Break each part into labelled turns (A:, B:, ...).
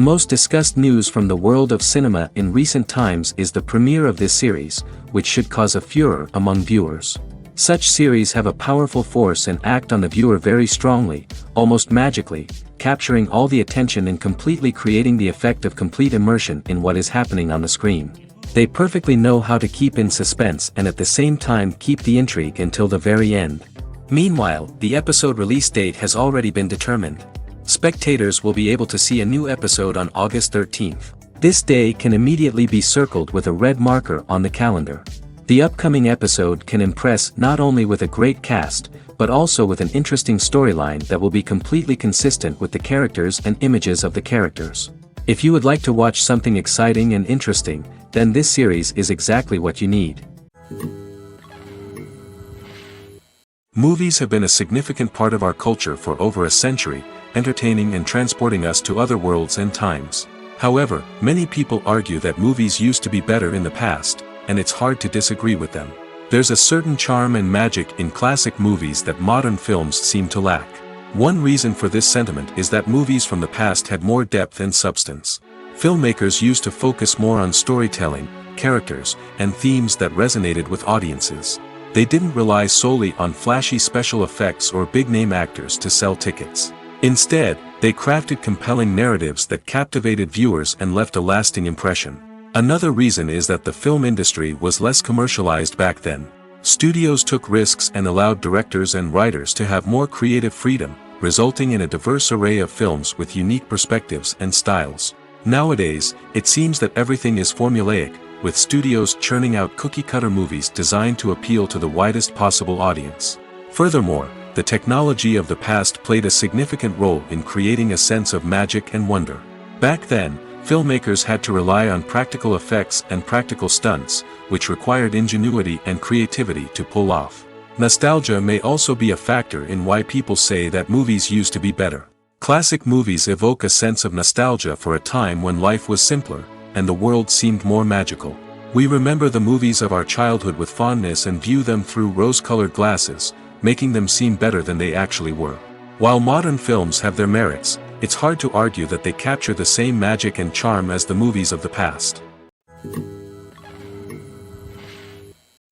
A: most discussed news from the world of cinema in recent times is the premiere of this series, which should cause a furor among viewers. Such series have a powerful force and act on the viewer very strongly, almost magically, capturing all the attention and completely creating the effect of complete immersion in what is happening on the screen. They perfectly know how to keep in suspense and at the same time keep the intrigue until the very end. Meanwhile, the episode release date has already been determined. Spectators will be able to see a new episode on August 13th. This day can immediately be circled with a red marker on the calendar. The upcoming episode can impress not only with a great cast, but also with an interesting storyline that will be completely consistent with the characters and images of the characters. If you would like to watch something exciting and interesting, then this series is exactly what you need.
B: Movies have been a significant part of our culture for over a century, entertaining and transporting us to other worlds and times. However, many people argue that movies used to be better in the past, and it's hard to disagree with them. There's a certain charm and magic in classic movies that modern films seem to lack. One reason for this sentiment is that movies from the past had more depth and substance. Filmmakers used to focus more on storytelling, characters, and themes that resonated with audiences. They didn't rely solely on flashy special effects or big-name actors to sell tickets. Instead, they crafted compelling narratives that captivated viewers and left a lasting impression. Another reason is that the film industry was less commercialized back then. Studios took risks and allowed directors and writers to have more creative freedom, resulting in a diverse array of films with unique perspectives and styles. Nowadays, it seems that everything is formulaic, with studios churning out cookie-cutter movies designed to appeal to the widest possible audience. Furthermore, the technology of the past played a significant role in creating a sense of magic and wonder. Back then, filmmakers had to rely on practical effects and practical stunts, which required ingenuity and creativity to pull off. Nostalgia may also be a factor in why people say that movies used to be better. Classic movies evoke a sense of nostalgia for a time when life was simpler, and the world seemed more magical. We remember the movies of our childhood with fondness and view them through rose-colored glasses, making them seem better than they actually were. While modern films have their merits, it's hard to argue that they capture the same magic and charm as the movies of the past.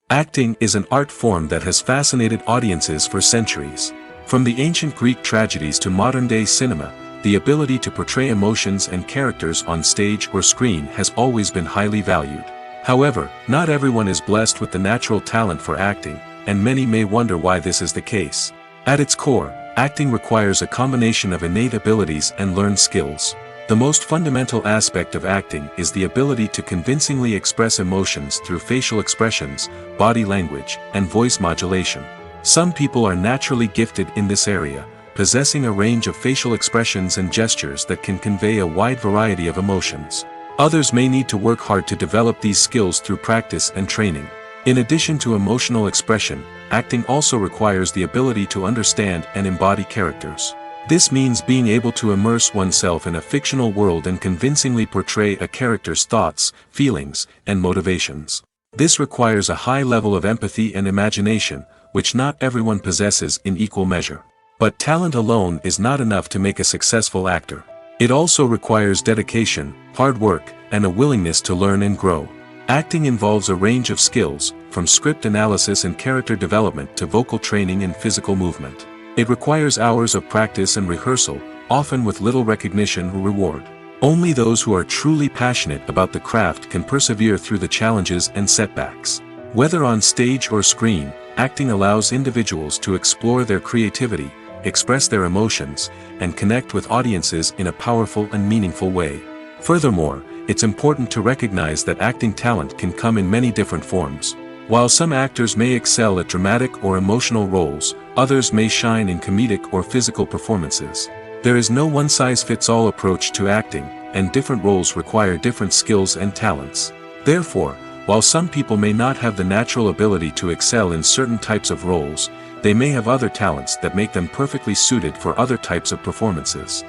B: Acting is an art form that has fascinated audiences for centuries. From the ancient Greek tragedies to modern-day cinema, the ability to portray emotions and characters on stage or screen has always been highly valued. However, not everyone is blessed with the natural talent for acting, and many may wonder why this is the case. At its core, acting requires a combination of innate abilities and learned skills. The most fundamental aspect of acting is the ability to convincingly express emotions through facial expressions, body language, and voice modulation. Some people are naturally gifted in this area, possessing a range of facial expressions and gestures that can convey a wide variety of emotions. Others may need to work hard to develop these skills through practice and training. In addition to emotional expression, acting also requires the ability to understand and embody characters. This means being able to immerse oneself in a fictional world and convincingly portray a character's thoughts, feelings, and motivations. This requires a high level of empathy and imagination, which not everyone possesses in equal measure. But talent alone is not enough to make a successful actor. It also requires dedication, hard work, and a willingness to learn and grow. Acting involves a range of skills, from script analysis and character development to vocal training and physical movement. It requires hours of practice and rehearsal, often with little recognition or reward. Only those who are truly passionate about the craft can persevere through the challenges and setbacks. Whether on stage or screen, acting allows individuals to explore their creativity, express their emotions, and connect with audiences in a powerful and meaningful way. Furthermore, it's important to recognize that acting talent can come in many different forms. While some actors may excel at dramatic or emotional roles, others may shine in comedic or physical performances. There is no one-size-fits-all approach to acting, and different roles require different skills and talents. Therefore, while some people may not have the natural ability to excel in certain types of roles, they may have other talents that make them perfectly suited for other types of performances.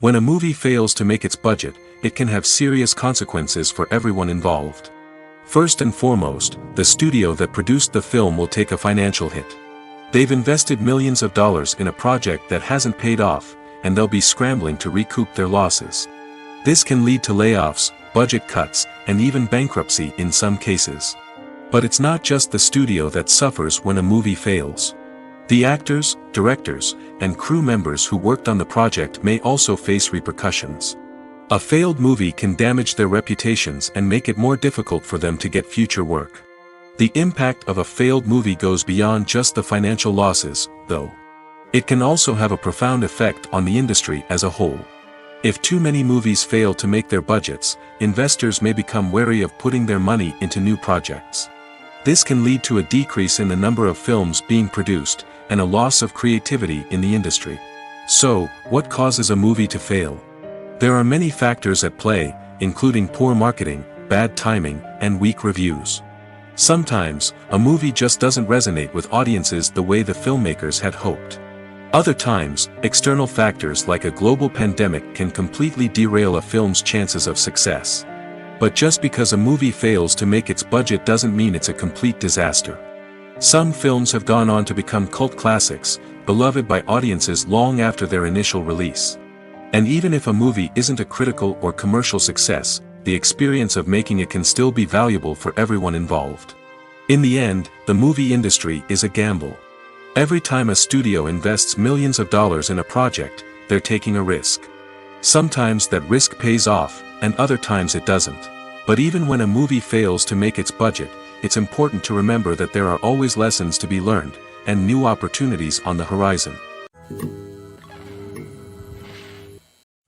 B: When a movie fails to make its budget, it can have serious consequences for everyone involved. First and foremost, the studio that produced the film will take a financial hit. They've invested millions of dollars in a project that hasn't paid off, and they'll be scrambling to recoup their losses. This can lead to layoffs, budget cuts, and even bankruptcy in some cases. But it's not just the studio that suffers when a movie fails. The actors, directors, and crew members who worked on the project may also face repercussions. A failed movie can damage their reputations and make it more difficult for them to get future work. The impact of a failed movie goes beyond just the financial losses, though. It can also have a profound effect on the industry as a whole. If too many movies fail to make their budgets, investors may become wary of putting their money into new projects. This can lead to a decrease in the number of films being produced, and a loss of creativity in the industry. So, what causes a movie to fail? There are many factors at play, including poor marketing, bad timing, and weak reviews. Sometimes, a movie just doesn't resonate with audiences the way the filmmakers had hoped. Other times, external factors like a global pandemic can completely derail a film's chances of success. But just because a movie fails to make its budget doesn't mean it's a complete disaster. Some films have gone on to become cult classics, beloved by audiences long after their initial release. And even if a movie isn't a critical or commercial success, the experience of making it can still be valuable for everyone involved. In the end, the movie industry is a gamble. Every time a studio invests millions of dollars in a project, they're taking a risk. Sometimes that risk pays off, and other times it doesn't. But even when a movie fails to make its budget, it's important to remember that there are always lessons to be learned, and new opportunities on the horizon.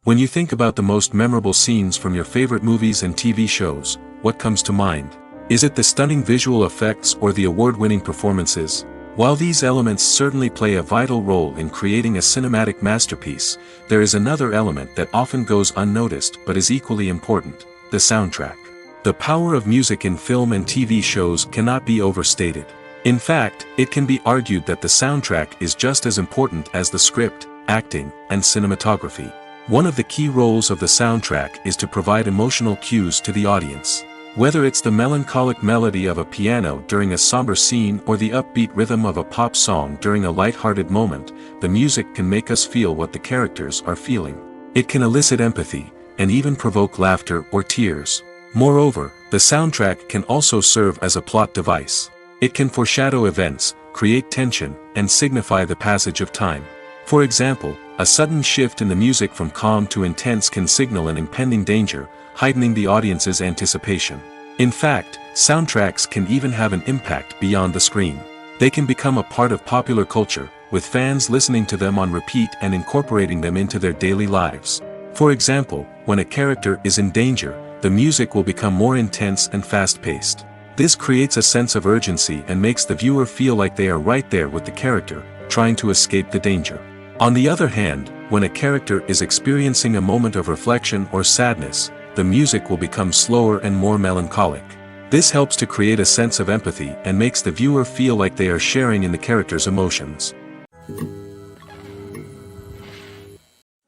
B: When you think about the most memorable scenes from your favorite movies and TV shows, what comes to mind? Is it the stunning visual effects or the award-winning performances? While these elements certainly play a vital role in creating a cinematic masterpiece, there is another element that often goes unnoticed but is equally important: the soundtrack. The power of music in film and TV shows cannot be overstated. In fact, it can be argued that the soundtrack is just as important as the script, acting, and cinematography. One of the key roles of the soundtrack is to provide emotional cues to the audience. Whether it's the melancholic melody of a piano during a somber scene or the upbeat rhythm of a pop song during a light-hearted moment, the music can make us feel what the characters are feeling. It can elicit empathy, and even provoke laughter or tears. Moreover, the soundtrack can also serve as a plot device. It can foreshadow events, create tension, and signify the passage of time. For example, a sudden shift in the music from calm to intense can signal an impending danger, heightening the audience's anticipation. In fact, soundtracks can even have an impact beyond the screen. They can become a part of popular culture, with fans listening to them on repeat and incorporating them into their daily lives. For example, when a character is in danger, the music will become more intense and fast-paced. This creates a sense of urgency and makes the viewer feel like they are right there with the character, trying to escape the danger. On the other hand, when a character is experiencing a moment of reflection or sadness, the music will become slower and more melancholic. This helps to create a sense of empathy and makes the viewer feel like they are sharing in the character's emotions.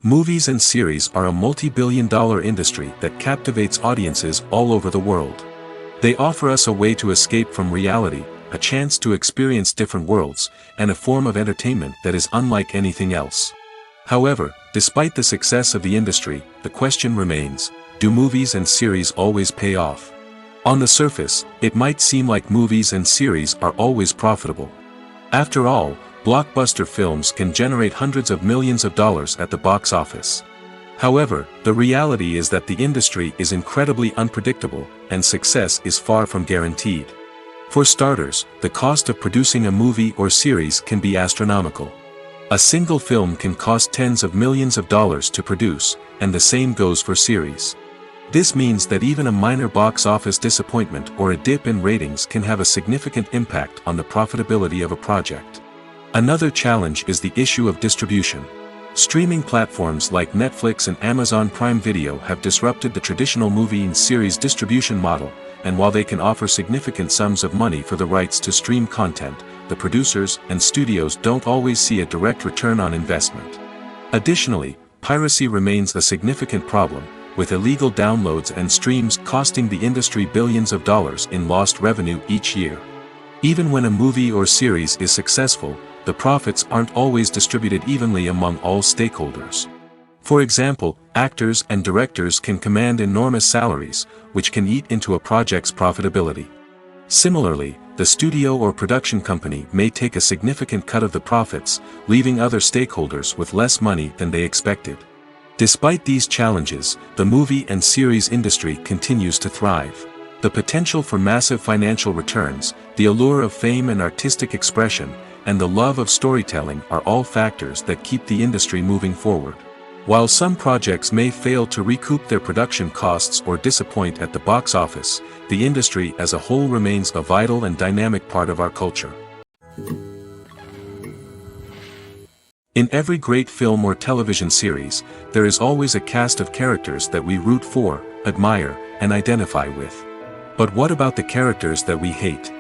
B: Movies and series are a multi-billion-dollar industry that captivates audiences all over the world. They offer us a way to escape from reality, a chance to experience different worlds, and a form of entertainment that is unlike anything else. However, despite the success of the industry, the question remains: do movies and series always pay off? On the surface, it might seem like movies and series are always profitable. After all, blockbuster films can generate hundreds of millions of dollars at the box office. However, the reality is that the industry is incredibly unpredictable, and success is far from guaranteed. For starters, the cost of producing a movie or series can be astronomical. A single film can cost tens of millions of dollars to produce, and the same goes for series. This means that even a minor box office disappointment or a dip in ratings can have a significant impact on the profitability of a project. Another challenge is the issue of distribution. Streaming platforms like Netflix and Amazon Prime Video have disrupted the traditional movie and series distribution model, and while they can offer significant sums of money for the rights to stream content, the producers and studios don't always see a direct return on investment. Additionally, piracy remains a significant problem, with illegal downloads and streams costing the industry billions of dollars in lost revenue each year. Even when a movie or series is successful, the profits aren't always distributed evenly among all stakeholders. For example, actors and directors can command enormous salaries, which can eat into a project's profitability. Similarly, the studio or production company may take a significant cut of the profits, leaving other stakeholders with less money than they expected. Despite these challenges, the movie and series industry continues to thrive. The potential for massive financial returns, the allure of fame and artistic expression, and the love of storytelling are all factors that keep the industry moving forward. While some projects may fail to recoup their production costs or disappoint at the box office, the industry as a whole remains a vital and dynamic part of our culture. In every great film or television series, there is always a cast of characters that we root for, admire, and identify with. But what about the characters that we hate?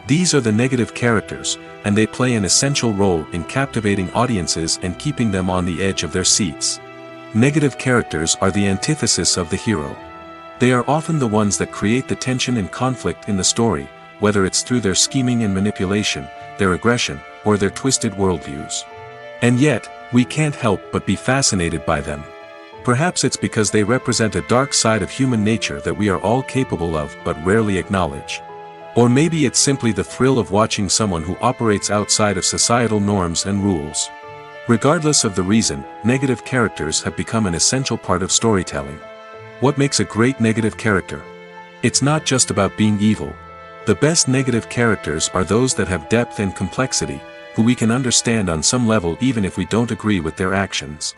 B: These are the negative characters, and they play an essential role in captivating audiences and keeping them on the edge of their seats. Negative characters are the antithesis of the hero. They are often the ones that create the tension and conflict in the story, whether it's through their scheming and manipulation, their aggression, or their twisted worldviews. And yet, we can't help but be fascinated by them. Perhaps it's because they represent a dark side of human nature that we are all capable of but rarely acknowledge. Or maybe it's simply the thrill of watching someone who operates outside of societal norms and rules. Regardless of the reason, negative characters have become an essential part of storytelling. What makes a great negative character? It's not just about being evil. The best negative characters are those that have depth and complexity, who we can understand on some level even if we don't agree with their actions.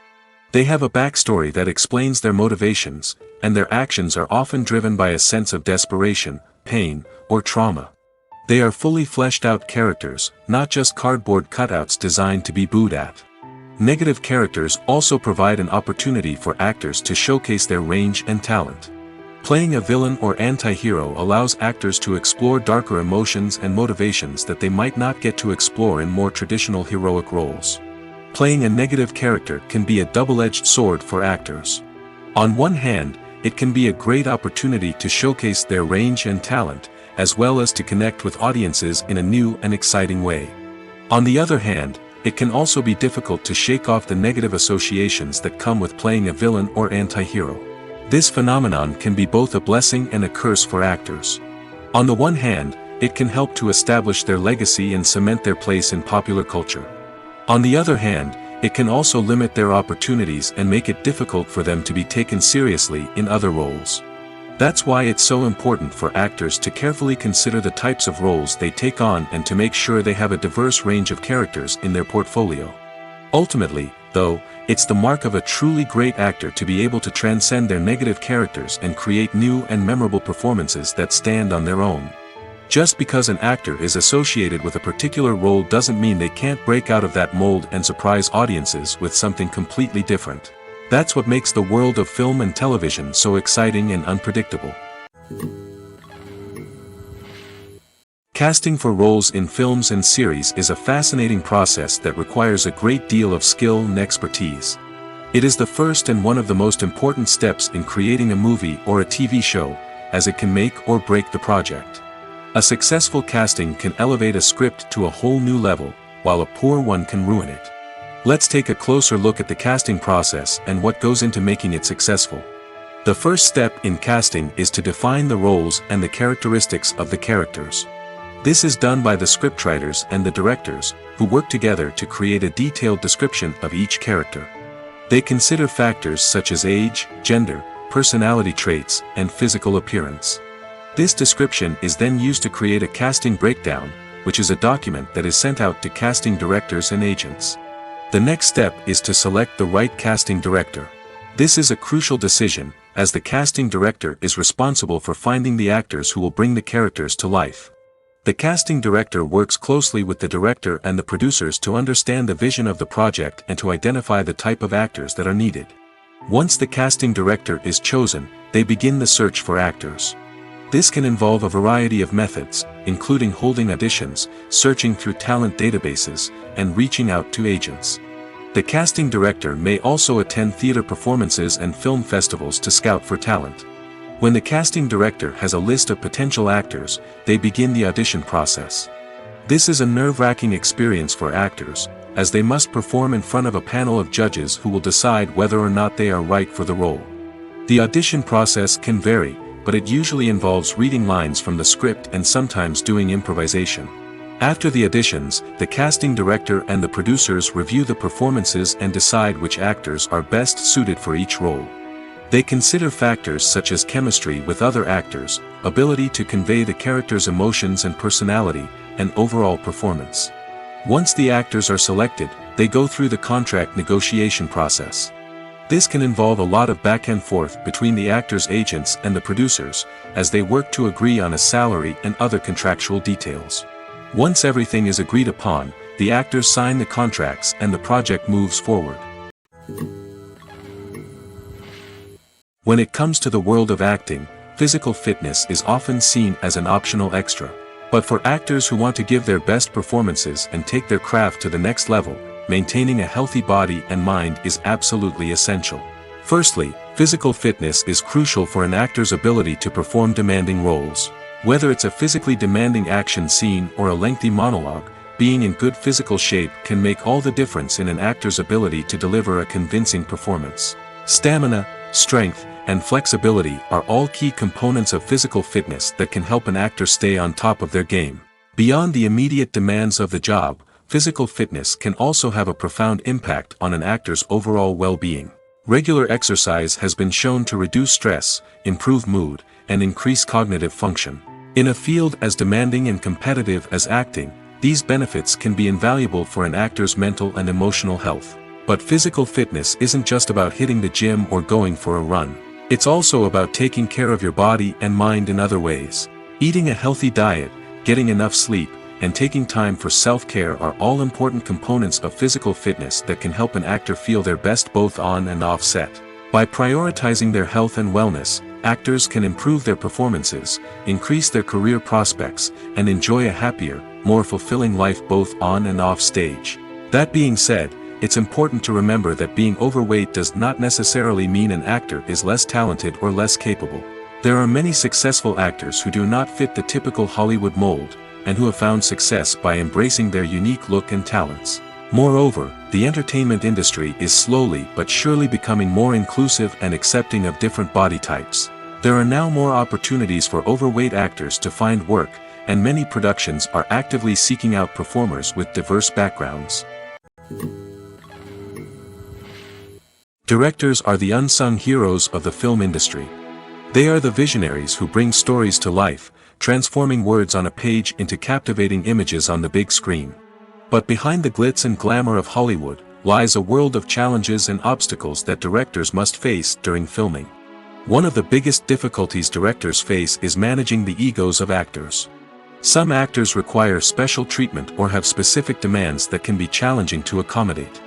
B: They have a backstory that explains their motivations, and their actions are often driven by a sense of desperation, pain, or trauma. They are fully fleshed out characters, not just cardboard cutouts designed to be booed at. Negative characters also provide an opportunity for actors to showcase their range and talent. Playing a villain or anti-hero allows actors to explore darker emotions and motivations that they might not get to explore in more traditional heroic roles. Playing a negative character can be a double-edged sword for actors. On one hand, it can be a great opportunity to showcase their range and talent, as well as to connect with audiences in a new and exciting way. On the other hand, it can also be difficult to shake off the negative associations that come with playing a villain or anti-hero. This phenomenon can be both a blessing and a curse for actors. On the one hand, it can help to establish their legacy and cement their place in popular culture. On the other hand, it can also limit their opportunities and make it difficult for them to be taken seriously in other roles. That's why it's so important for actors to carefully consider the types of roles they take on and to make sure they have a diverse range of characters in their portfolio. Ultimately, though, it's the mark of a truly great actor to be able to transcend their negative characters and create new and memorable performances that stand on their own. Just because an actor is associated with a particular role doesn't mean they can't break out of that mold and surprise audiences with something completely different. That's what makes the world of film and television so exciting and unpredictable. Casting for roles in films and series is a fascinating process that requires a great deal of skill and expertise. It is the first and one of the most important steps in creating a movie or a TV show, as it can make or break the project. A successful casting can elevate a script to a whole new level, while a poor one can ruin it. Let's take a closer look at the casting process and what goes into making it successful. The first step in casting is to define the roles and the characteristics of the characters. This is done by the scriptwriters and the directors, who work together to create a detailed description of each character. They consider factors such as age, gender, personality traits, and physical appearance. This description is then used to create a casting breakdown, which is a document that is sent out to casting directors and agents. The next step is to select the right casting director. This is a crucial decision, as the casting director is responsible for finding the actors who will bring the characters to life. The casting director works closely with the director and the producers to understand the vision of the project and to identify the type of actors that are needed. Once the casting director is chosen, they begin the search for actors. This can involve a variety of methods, including holding auditions, searching through talent databases, and reaching out to agents. The casting director may also attend theater performances and film festivals to scout for talent. When the casting director has a list of potential actors, they begin the audition process. This is a nerve-wracking experience for actors, as they must perform in front of a panel of judges who will decide whether or not they are right for the role. The audition process can vary, but it usually involves reading lines from the script and sometimes doing improvisation. After the auditions, the casting director and the producers review the performances and decide which actors are best suited for each role. They consider factors such as chemistry with other actors, ability to convey the character's emotions and personality, and overall performance. Once the actors are selected, they go through the contract negotiation process. This can involve a lot of back and forth between the actors' agents and the producers, as they work to agree on a salary and other contractual details. Once everything is agreed upon, the actors sign the contracts and the project moves forward. When it comes to the world of acting, physical fitness is often seen as an optional extra. But for actors who want to give their best performances and take their craft to the next level, maintaining a healthy body and mind is absolutely essential. Firstly, physical fitness is crucial for an actor's ability to perform demanding roles. Whether it's a physically demanding action scene or a lengthy monologue, being in good physical shape can make all the difference in an actor's ability to deliver a convincing performance. Stamina, strength, and flexibility are all key components of physical fitness that can help an actor stay on top of their game. Beyond the immediate demands of the job, physical fitness can also have a profound impact on an actor's overall well-being. Regular exercise has been shown to reduce stress, improve mood, and increase cognitive function. In a field as demanding and competitive as acting, these benefits can be invaluable for an actor's mental and emotional health. But physical fitness isn't just about hitting the gym or going for a run. It's also about taking care of your body and mind in other ways. Eating a healthy diet, getting enough sleep, and taking time for self-care are all important components of physical fitness that can help an actor feel their best both on and off set. By prioritizing their health and wellness, actors can improve their performances, increase their career prospects, and enjoy a happier, more fulfilling life both on and off stage. That being said, it's important to remember that being overweight does not necessarily mean an actor is less talented or less capable. There are many successful actors who do not fit the typical Hollywood mold, and who have found success by embracing their unique look and talents. Moreover, the entertainment industry is slowly but surely becoming more inclusive and accepting of different body types. There are now more opportunities for overweight actors to find work, and many productions are actively seeking out performers with diverse backgrounds. Directors are the unsung heroes of the film industry. They are the visionaries who bring stories to life, transforming words on a page into captivating images on the big screen. But behind the glitz and glamour of Hollywood, lies a world of challenges and obstacles that directors must face during filming. One of the biggest difficulties directors face is managing the egos of actors. Some actors require special treatment or have specific demands that can be challenging to accommodate.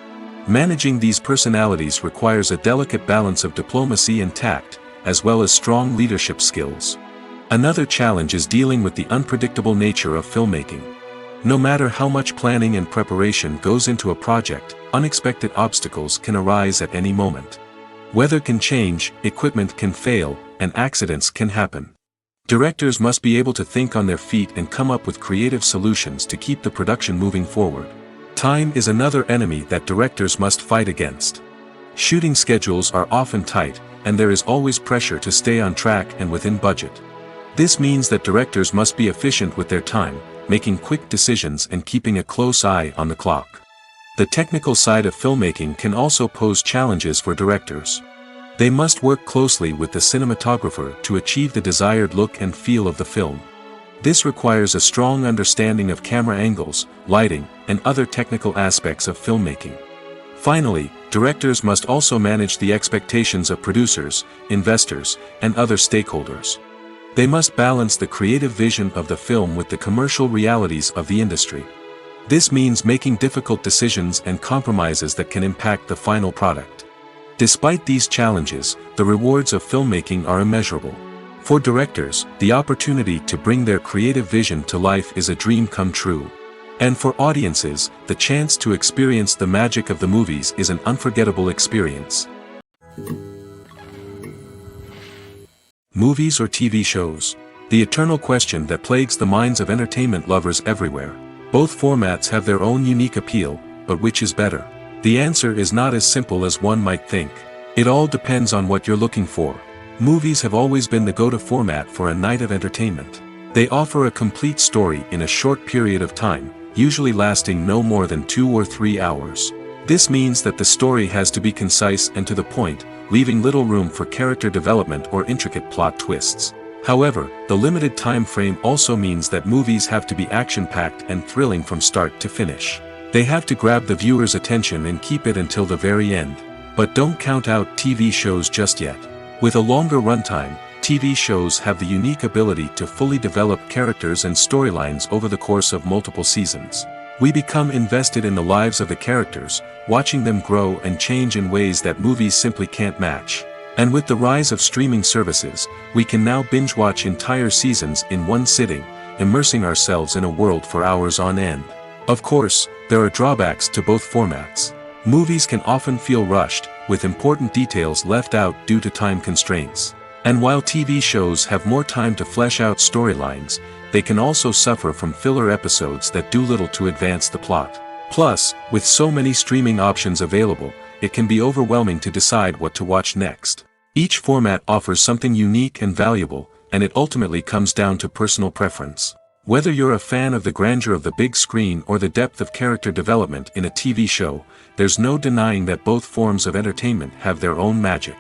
B: Managing these personalities requires a delicate balance of diplomacy and tact, as well as strong leadership skills. Another challenge is dealing with the unpredictable nature of filmmaking. No matter how much planning and preparation goes into a project, unexpected obstacles can arise at any moment. Weather can change, equipment can fail, and accidents can happen. Directors must be able to think on their feet and come up with creative solutions to keep the production moving forward. Time is another enemy that directors must fight against. Shooting schedules are often tight, and there is always pressure to stay on track and within budget. This means that directors must be efficient with their time, making quick decisions and keeping a close eye on the clock. The technical side of filmmaking can also pose challenges for directors. They must work closely with the cinematographer to achieve the desired look and feel of the film. This requires a strong understanding of camera angles, lighting, and other technical aspects of filmmaking. Finally, directors must also manage the expectations of producers, investors, and other stakeholders. They must balance the creative vision of the film with the commercial realities of the industry. This means making difficult decisions and compromises that can impact the final product. Despite these challenges, the rewards of filmmaking are immeasurable. For directors, the opportunity to bring their creative vision to life is a dream come true. And for audiences, the chance to experience the magic of the movies is an unforgettable experience. Movies or TV shows? The eternal question that plagues the minds of entertainment lovers everywhere. Both formats have their own unique appeal, but which is better? The answer is not as simple as one might think. It all depends on what you're looking for. Movies have always been the go-to format for a night of entertainment. They offer a complete story in a short period of time, usually lasting no more than 2 or 3 hours. This means that the story has to be concise and to the point, leaving little room for character development or intricate plot twists. However, the limited time frame also means that movies have to be action-packed and thrilling from start to finish. They have to grab the viewer's attention and keep it until the very end. But don't count out TV shows just yet. With a longer runtime, TV shows have the unique ability to fully develop characters and storylines over the course of multiple seasons. We become invested in the lives of the characters, watching them grow and change in ways that movies simply can't match. And with the rise of streaming services, we can now binge-watch entire seasons in one sitting, immersing ourselves in a world for hours on end. Of course, there are drawbacks to both formats. Movies can often feel rushed, with important details left out due to time constraints. And while TV shows have more time to flesh out storylines, they can also suffer from filler episodes that do little to advance the plot. Plus, with so many streaming options available, it can be overwhelming to decide what to watch next. Each format offers something unique and valuable, and it ultimately comes down to personal preference. Whether you're a fan of the grandeur of the big screen or the depth of character development in a TV show, there's no denying that both forms of entertainment have their own magic.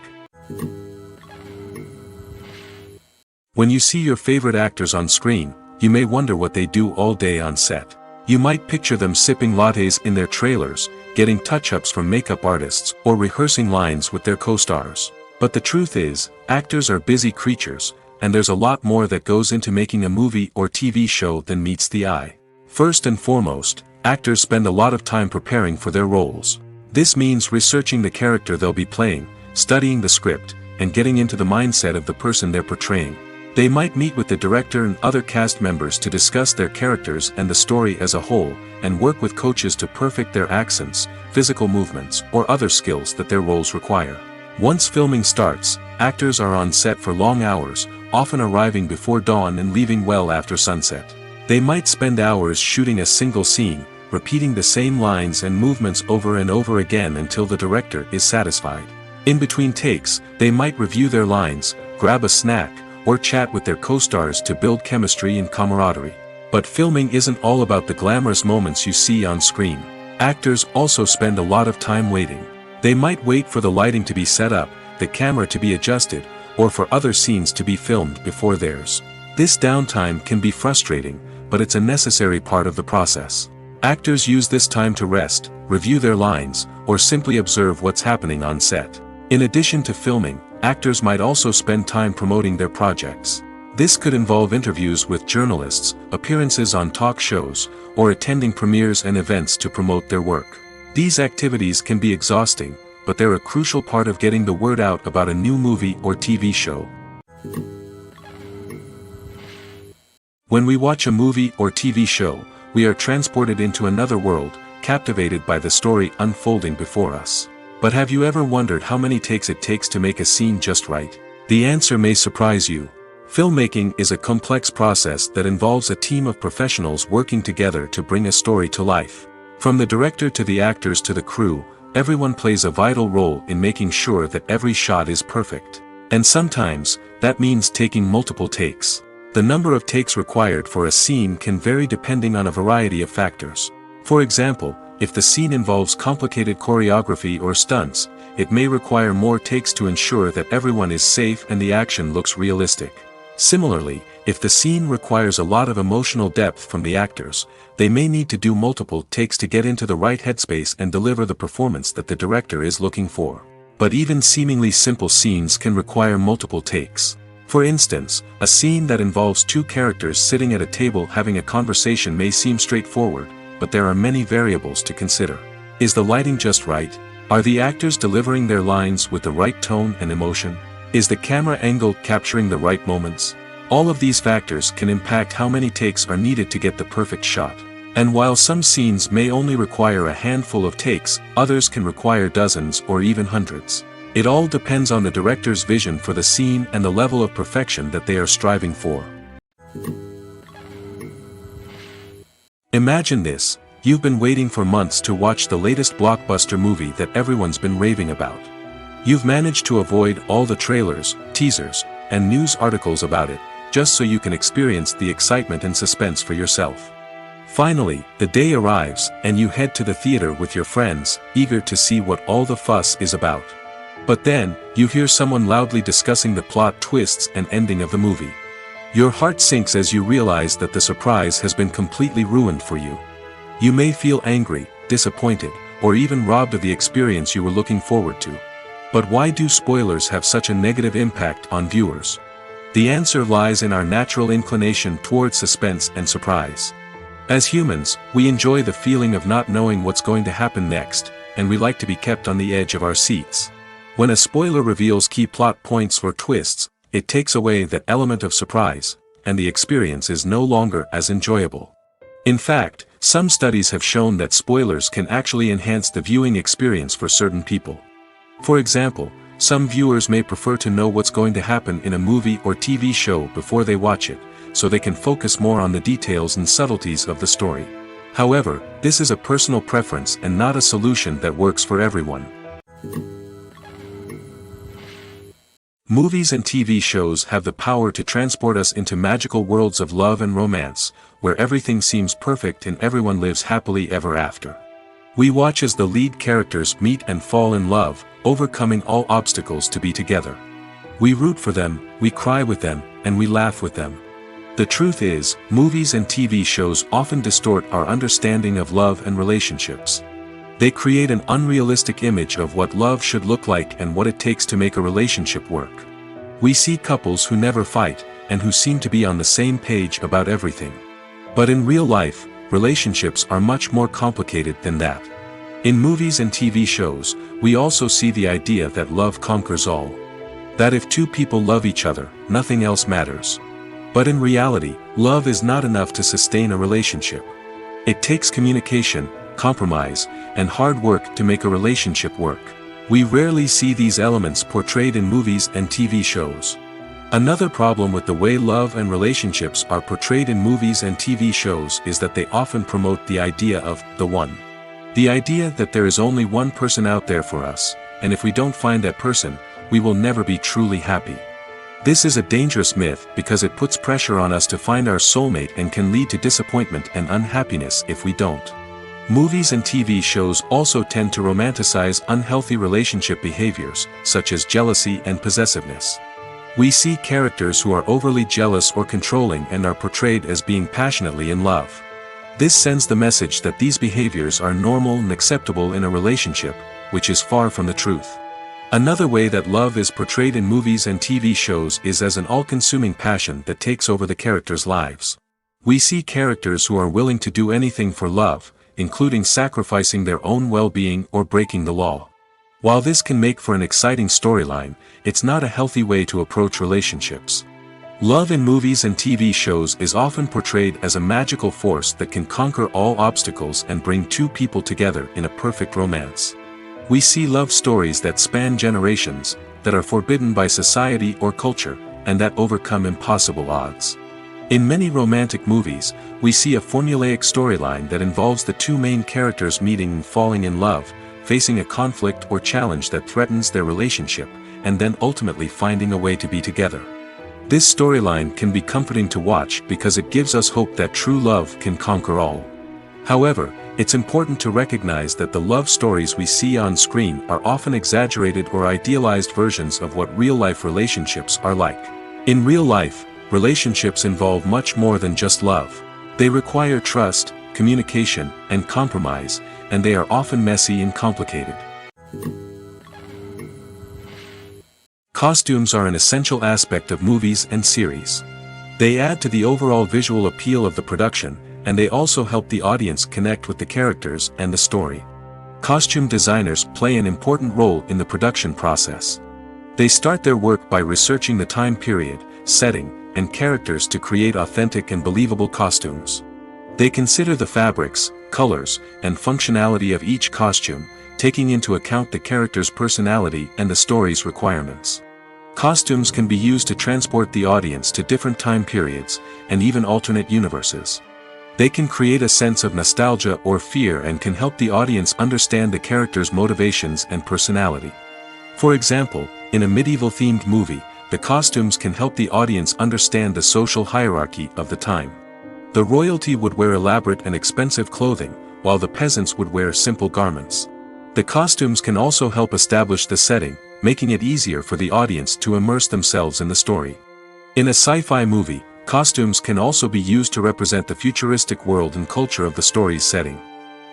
B: When you see your favorite actors on screen, you may wonder what they do all day on set. You might picture them sipping lattes in their trailers, getting touch-ups from makeup artists, or rehearsing lines with their co-stars. But the truth is, actors are busy creatures, and there's a lot more that goes into making a movie or TV show than meets the eye. First and foremost, actors spend a lot of time preparing for their roles. This means researching the character they'll be playing, studying the script, and getting into the mindset of the person they're portraying. They might meet with the director and other cast members to discuss their characters and the story as a whole, and work with coaches to perfect their accents, physical movements, or other skills that their roles require. Once filming starts, actors are on set for long hours, often arriving before dawn and leaving well after sunset. They might spend hours shooting a single scene, repeating the same lines and movements over and over again until the director is satisfied. In between takes, they might review their lines, grab a snack, or chat with their co-stars to build chemistry and camaraderie. But filming isn't all about the glamorous moments you see on screen. Actors also spend a lot of time waiting. They might wait for the lighting to be set up, the camera to be adjusted, or for other scenes to be filmed before theirs. This downtime can be frustrating, but it's a necessary part of the process. Actors use this time to rest, review their lines, or simply observe what's happening on set. In addition to filming, actors might also spend time promoting their projects. This could involve interviews with journalists, appearances on talk shows, or attending premieres and events to promote their work. These activities can be exhausting, but they're a crucial part of getting the word out about a new movie or TV show. When we watch a movie or TV show, we are transported into another world, captivated by the story unfolding before us. But have you ever wondered how many takes it takes to make a scene just right? The answer may surprise you. Filmmaking is a complex process that involves a team of professionals working together to bring a story to life. From the director to the actors to the crew, everyone plays a vital role in making sure that every shot is perfect. And sometimes, that means taking multiple takes. The number of takes required for a scene can vary depending on a variety of factors. For example, if the scene involves complicated choreography or stunts, it may require more takes to ensure that everyone is safe and the action looks realistic. Similarly, if the scene requires a lot of emotional depth from the actors, they may need to do multiple takes to get into the right headspace and deliver the performance that the director is looking for. But even seemingly simple scenes can require multiple takes. For instance, a scene that involves two characters sitting at a table having a conversation may seem straightforward, but there are many variables to consider. Is the lighting just right? Are the actors delivering their lines with the right tone and emotion? Is the camera angle capturing the right moments? All of these factors can impact how many takes are needed to get the perfect shot. And while some scenes may only require a handful of takes, others can require dozens or even hundreds. It all depends on the director's vision for the scene and the level of perfection that they are striving for. Imagine this: You've been waiting for months to watch the latest blockbuster movie that everyone's been raving about. You've managed to avoid all the trailers, teasers, and news articles about it, just so you can experience the excitement and suspense for yourself. Finally, the day arrives, and you head to the theater with your friends, eager to see what all the fuss is about. But then, you hear someone loudly discussing the plot twists and ending of the movie. Your heart sinks as you realize that the surprise has been completely ruined for you. You may feel angry, disappointed, or even robbed of the experience you were looking forward to. But why do spoilers have such a negative impact on viewers? The answer lies in our natural inclination toward suspense and surprise. As humans, we enjoy the feeling of not knowing what's going to happen next, and we like to be kept on the edge of our seats. When a spoiler reveals key plot points or twists, it takes away that element of surprise, and the experience is no longer as enjoyable. In fact, some studies have shown that spoilers can actually enhance the viewing experience for certain people. For example, some viewers may prefer to know what's going to happen in a movie or TV show before they watch it, so they can focus more on the details and subtleties of the story. However, this is a personal preference and not a solution that works for everyone. Movies and TV shows have the power to transport us into magical worlds of love and romance, where everything seems perfect and everyone lives happily ever after. We watch as the lead characters meet and fall in love, overcoming all obstacles to be together. We root for them, we cry with them, and we laugh with them. The truth is, movies and TV shows often distort our understanding of love and relationships. They create an unrealistic image of what love should look like and what it takes to make a relationship work. We see couples who never fight, and who seem to be on the same page about everything. But in real life, relationships are much more complicated than that. In movies and TV shows, we also see the idea that love conquers all. That if two people love each other, nothing else matters. But in reality, love is not enough to sustain a relationship. It takes communication, compromise, and hard work to make a relationship work. We rarely see these elements portrayed in movies and TV shows. Another problem with the way love and relationships are portrayed in movies and TV shows is that they often promote the idea of the one. The idea that there is only one person out there for us, and if we don't find that person, we will never be truly happy. This is a dangerous myth because it puts pressure on us to find our soulmate and can lead to disappointment and unhappiness if we don't. Movies and TV shows also tend to romanticize unhealthy relationship behaviors, such as jealousy and possessiveness. We see characters who are overly jealous or controlling and are portrayed as being passionately in love. This sends the message that these behaviors are normal and acceptable in a relationship, which is far from the truth. Another way that love is portrayed in movies and TV shows is as an all-consuming passion that takes over the characters' lives. We see characters who are willing to do anything for love, including sacrificing their own well-being or breaking the law. While this can make for an exciting storyline, it's not a healthy way to approach relationships. Love in movies and TV shows is often portrayed as a magical force that can conquer all obstacles and bring two people together in a perfect romance. We see love stories that span generations, that are forbidden by society or culture, and that overcome impossible odds. In many romantic movies, we see a formulaic storyline that involves the two main characters meeting and falling in love, facing a conflict or challenge that threatens their relationship, and then ultimately finding a way to be together. This storyline can be comforting to watch because it gives us hope that true love can conquer all. However, it's important to recognize that the love stories we see on screen are often exaggerated or idealized versions of what real-life relationships are like. In real life, relationships involve much more than just love. They require trust, communication, and compromise, and they are often messy and complicated. Costumes are an essential aspect of movies and series. They add to the overall visual appeal of the production, and they also help the audience connect with the characters and the story. Costume designers play an important role in the production process. They start their work by researching the time period, setting, and characters to create authentic and believable costumes. They consider the fabrics, colors, and functionality of each costume, taking into account the character's personality and the story's requirements. Costumes can be used to transport the audience to different time periods, and even alternate universes. They can create a sense of nostalgia or fear and can help the audience understand the character's motivations and personality. For example, in a medieval-themed movie, the costumes can help the audience understand the social hierarchy of the time. The royalty would wear elaborate and expensive clothing, while the peasants would wear simple garments. The costumes can also help establish the setting, making it easier for the audience to immerse themselves in the story. In a sci-fi movie, costumes can also be used to represent the futuristic world and culture of the story's setting.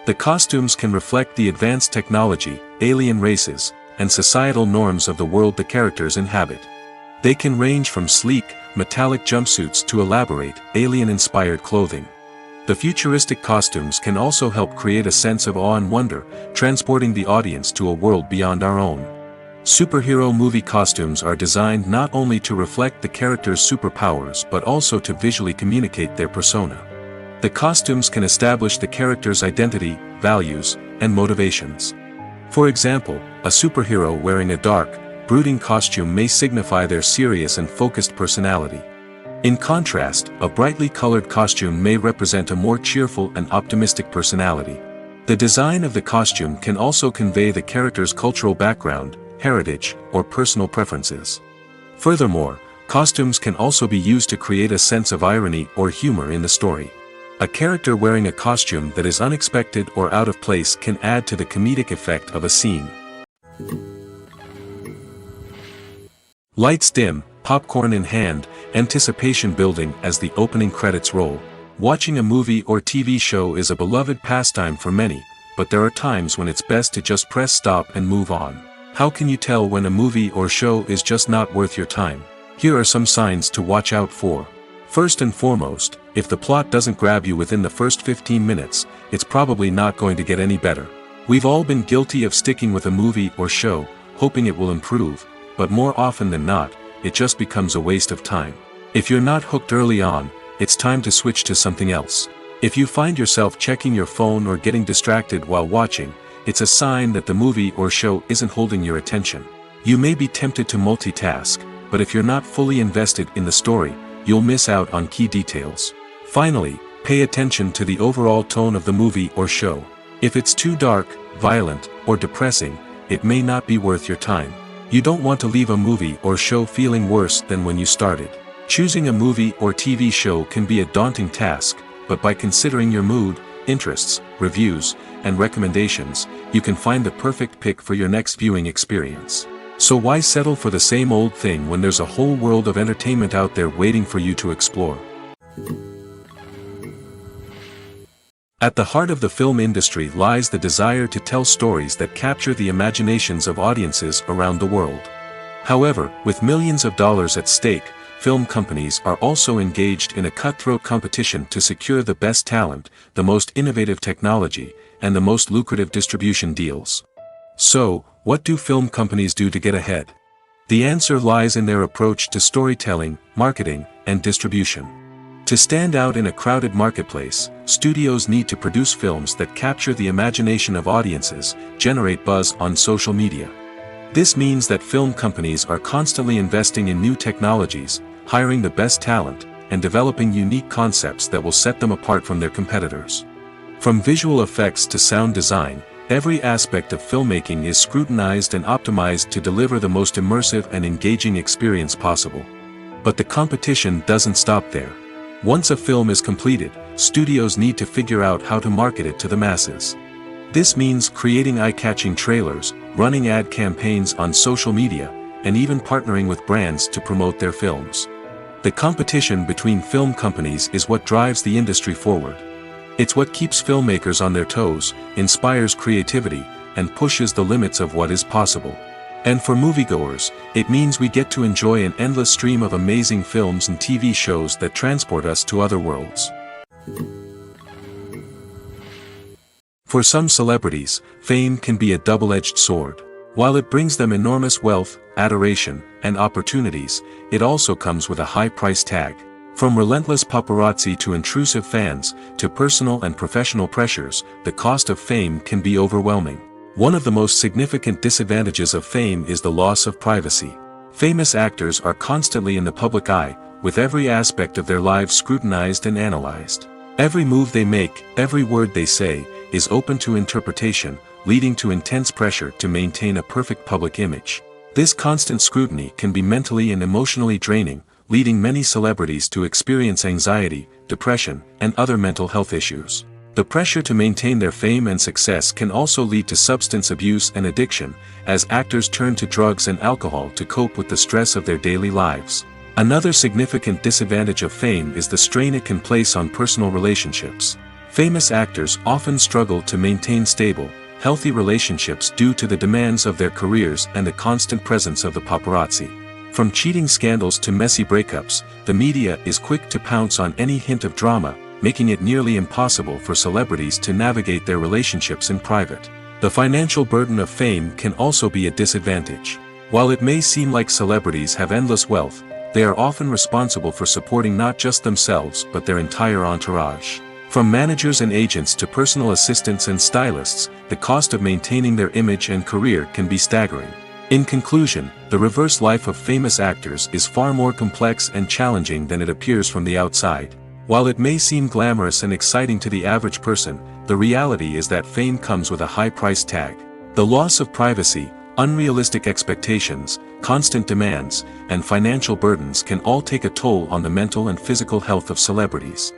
B: The costumes can reflect the advanced technology, alien races, and societal norms of the world the characters inhabit. They can range from sleek, metallic jumpsuits to elaborate, alien-inspired clothing. The futuristic costumes can also help create a sense of awe and wonder, transporting the audience to a world beyond our own. Superhero movie costumes are designed not only to reflect the character's superpowers but also to visually communicate their persona. The costumes can establish the character's identity, values, and motivations. For example, a superhero wearing a dark, brooding costume may signify their serious and focused personality. In contrast, a brightly colored costume may represent a more cheerful and optimistic personality. The design of the costume can also convey the character's cultural background, heritage, or personal preferences. Furthermore, costumes can also be used to create a sense of irony or humor in the story. A character wearing a costume that is unexpected or out of place can add to the comedic effect of a scene. Lights dim, popcorn in hand, anticipation building as the opening credits roll. Watching a movie or TV show is a beloved pastime for many, but there are times when it's best to just press stop and move on. How can you tell when a movie or show is just not worth your time? Here are some signs to watch out for. First and foremost, if the plot doesn't grab you within the first 15 minutes, it's probably not going to get any better. We've all been guilty of sticking with a movie or show, hoping it will improve, but more often than not, it just becomes a waste of time. If you're not hooked early on, it's time to switch to something else. If you find yourself checking your phone or getting distracted while watching, it's a sign that the movie or show isn't holding your attention. You may be tempted to multitask, but if you're not fully invested in the story, you'll miss out on key details. Finally, pay attention to the overall tone of the movie or show. If it's too dark, violent, or depressing, it may not be worth your time. You don't want to leave a movie or show feeling worse than when you started. Choosing a movie or TV show can be a daunting task, but by considering your mood, interests, reviews, and recommendations, you can find the perfect pick for your next viewing experience. So why settle for the same old thing when there's a whole world of entertainment out there waiting for you to explore? At the heart of the film industry lies the desire to tell stories that capture the imaginations of audiences around the world. However, with millions of dollars at stake, film companies are also engaged in a cutthroat competition to secure the best talent, the most innovative technology, and the most lucrative distribution deals. So, what do film companies do to get ahead? The answer lies in their approach to storytelling, marketing, and distribution. To stand out in a crowded marketplace, studios need to produce films that capture the imagination of audiences, generate buzz on social media. This means that film companies are constantly investing in new technologies, hiring the best talent, and developing unique concepts that will set them apart from their competitors. From visual effects to sound design, every aspect of filmmaking is scrutinized and optimized to deliver the most immersive and engaging experience possible. But the competition doesn't stop there. Once a film is completed, studios need to figure out how to market it to the masses. This means creating eye-catching trailers, running ad campaigns on social media, and even partnering with brands to promote their films. The competition between film companies is what drives the industry forward. It's what keeps filmmakers on their toes, inspires creativity, and pushes the limits of what is possible. And for moviegoers, it means we get to enjoy an endless stream of amazing films and TV shows that transport us to other worlds. For some celebrities, fame can be a double-edged sword. While it brings them enormous wealth, adoration, and opportunities, it also comes with a high price tag. From relentless paparazzi to intrusive fans, to personal and professional pressures, the cost of fame can be overwhelming. One of the most significant disadvantages of fame is the loss of privacy. Famous actors are constantly in the public eye, with every aspect of their lives scrutinized and analyzed. Every move they make, every word they say, is open to interpretation, leading to intense pressure to maintain a perfect public image. This constant scrutiny can be mentally and emotionally draining, leading many celebrities to experience anxiety, depression, and other mental health issues. The pressure to maintain their fame and success can also lead to substance abuse and addiction, as actors turn to drugs and alcohol to cope with the stress of their daily lives. Another significant disadvantage of fame is the strain it can place on personal relationships. Famous actors often struggle to maintain stable, healthy relationships due to the demands of their careers and the constant presence of the paparazzi. From cheating scandals to messy breakups, the media is quick to pounce on any hint of drama, making it nearly impossible for celebrities to navigate their relationships in private. The financial burden of fame can also be a disadvantage. While it may seem like celebrities have endless wealth, they are often responsible for supporting not just themselves but their entire entourage. From managers and agents to personal assistants and stylists, the cost of maintaining their image and career can be staggering. In conclusion, the reverse life of famous actors is far more complex and challenging than it appears from the outside. While it may seem glamorous and exciting to the average person, the reality is that fame comes with a high price tag. The loss of privacy, unrealistic expectations, constant demands, and financial burdens can all take a toll on the mental and physical health of celebrities.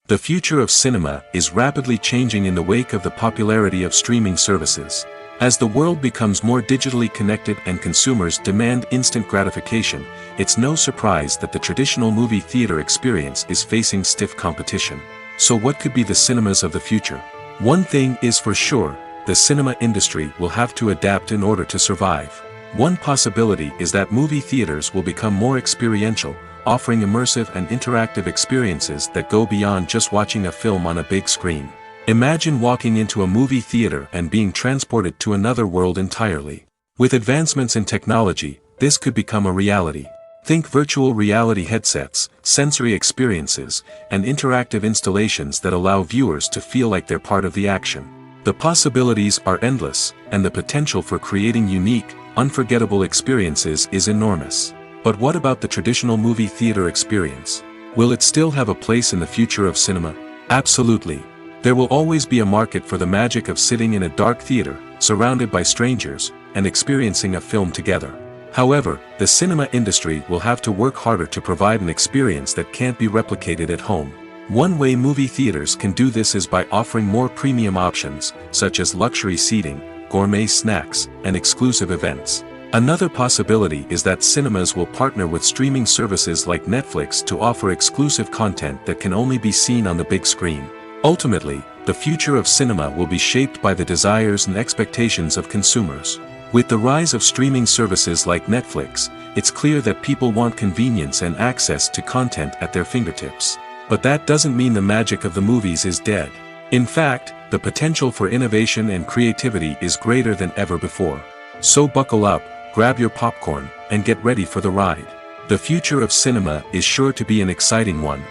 B: The future of cinema is rapidly changing in the wake of the popularity of streaming services. As the world becomes more digitally connected and consumers demand instant gratification, it's no surprise that the traditional movie theater experience is facing stiff competition. So what could be the cinemas of the future? One thing is for sure, the cinema industry will have to adapt in order to survive. One possibility is that movie theaters will become more experiential, offering immersive and interactive experiences that go beyond just watching a film on a big screen. Imagine walking into a movie theater and being transported to another world entirely. With advancements in technology, this could become a reality. Think virtual reality headsets, sensory experiences, and interactive installations that allow viewers to feel like they're part of the action. The possibilities are endless, and the potential for creating unique, unforgettable experiences is enormous. But what about the traditional movie theater experience? Will it still have a place in the future of cinema? Absolutely. There will always be a market for the magic of sitting in a dark theater, surrounded by strangers, and experiencing a film together. However, the cinema industry will have to work harder to provide an experience that can't be replicated at home. One way movie theaters can do this is by offering more premium options, such as luxury seating, gourmet snacks, and exclusive events. Another possibility is that cinemas will partner with streaming services like Netflix to offer exclusive content that can only be seen on the big screen. Ultimately, the future of cinema will be shaped by the desires and expectations of consumers. With the rise of streaming services like Netflix, it's clear that people want convenience and access to content at their fingertips. But that doesn't mean the magic of the movies is dead. In fact, the potential for innovation and creativity is greater than ever before. So buckle up, grab your popcorn, and get ready for the ride. The future of cinema is sure to be an exciting one.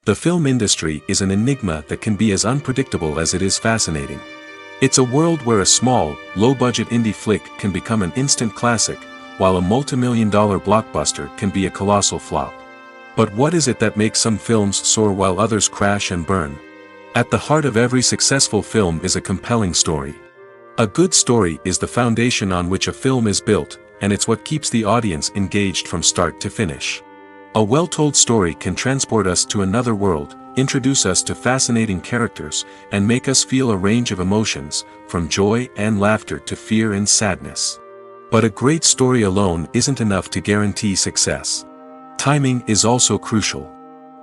B: The film industry is an enigma that can be as unpredictable as it is fascinating. It's a world where a small, low-budget indie flick can become an instant classic, while a multi-million-dollar blockbuster can be a colossal flop. But what is it that makes some films soar while others crash and burn? At the heart of every successful film is a compelling story. A good story is the foundation on which a film is built, and it's what keeps the audience engaged from start to finish. A well-told story can transport us to another world, introduce us to fascinating characters, and make us feel a range of emotions, from joy and laughter to fear and sadness. But a great story alone isn't enough to guarantee success. Timing is also crucial.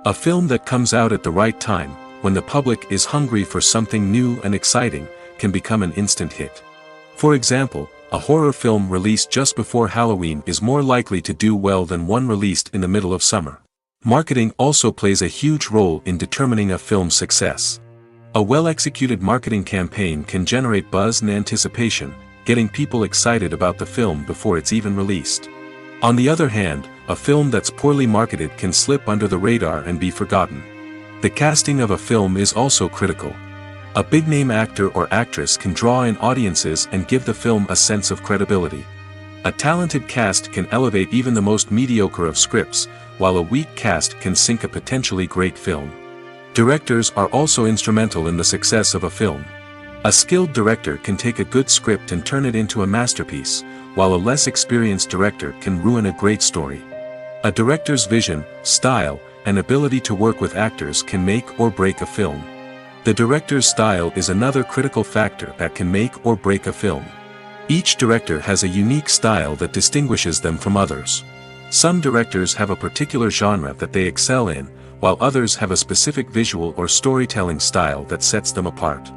B: A film that comes out at the right time, when the public is hungry for something new and exciting, can become an instant hit. For example, a horror film released just before Halloween is more likely to do well than one released in the middle of summer. Marketing also plays a huge role in determining a film's success. A well-executed marketing campaign can generate buzz and anticipation, getting people excited about the film before it's even released. On the other hand, a film that's poorly marketed can slip under the radar and be forgotten. The casting of a film is also critical. A big-name actor or actress can draw in audiences and give the film a sense of credibility. A talented cast can elevate even the most mediocre of scripts, while a weak cast can sink a potentially great film. Directors are also instrumental in the success of a film. A skilled director can take a good script and turn it into a masterpiece, while a less experienced director can ruin a great story. A director's vision, style, and ability to work with actors can make or break a film. The director's style is another critical factor that can make or break a film. Each director has a unique style that distinguishes them from others. Some directors have a particular genre that they excel in, while others have a specific visual or storytelling style that sets them apart.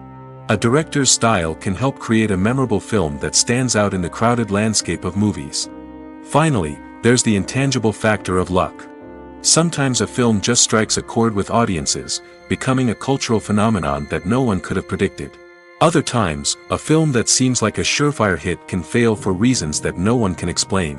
B: A director's style can help create a memorable film that stands out in the crowded landscape of movies. Finally, there's the intangible factor of luck. Sometimes a film just strikes a chord with audiences, becoming a cultural phenomenon that no one could have predicted. Other times, a film that seems like a surefire hit can fail for reasons that no one can explain.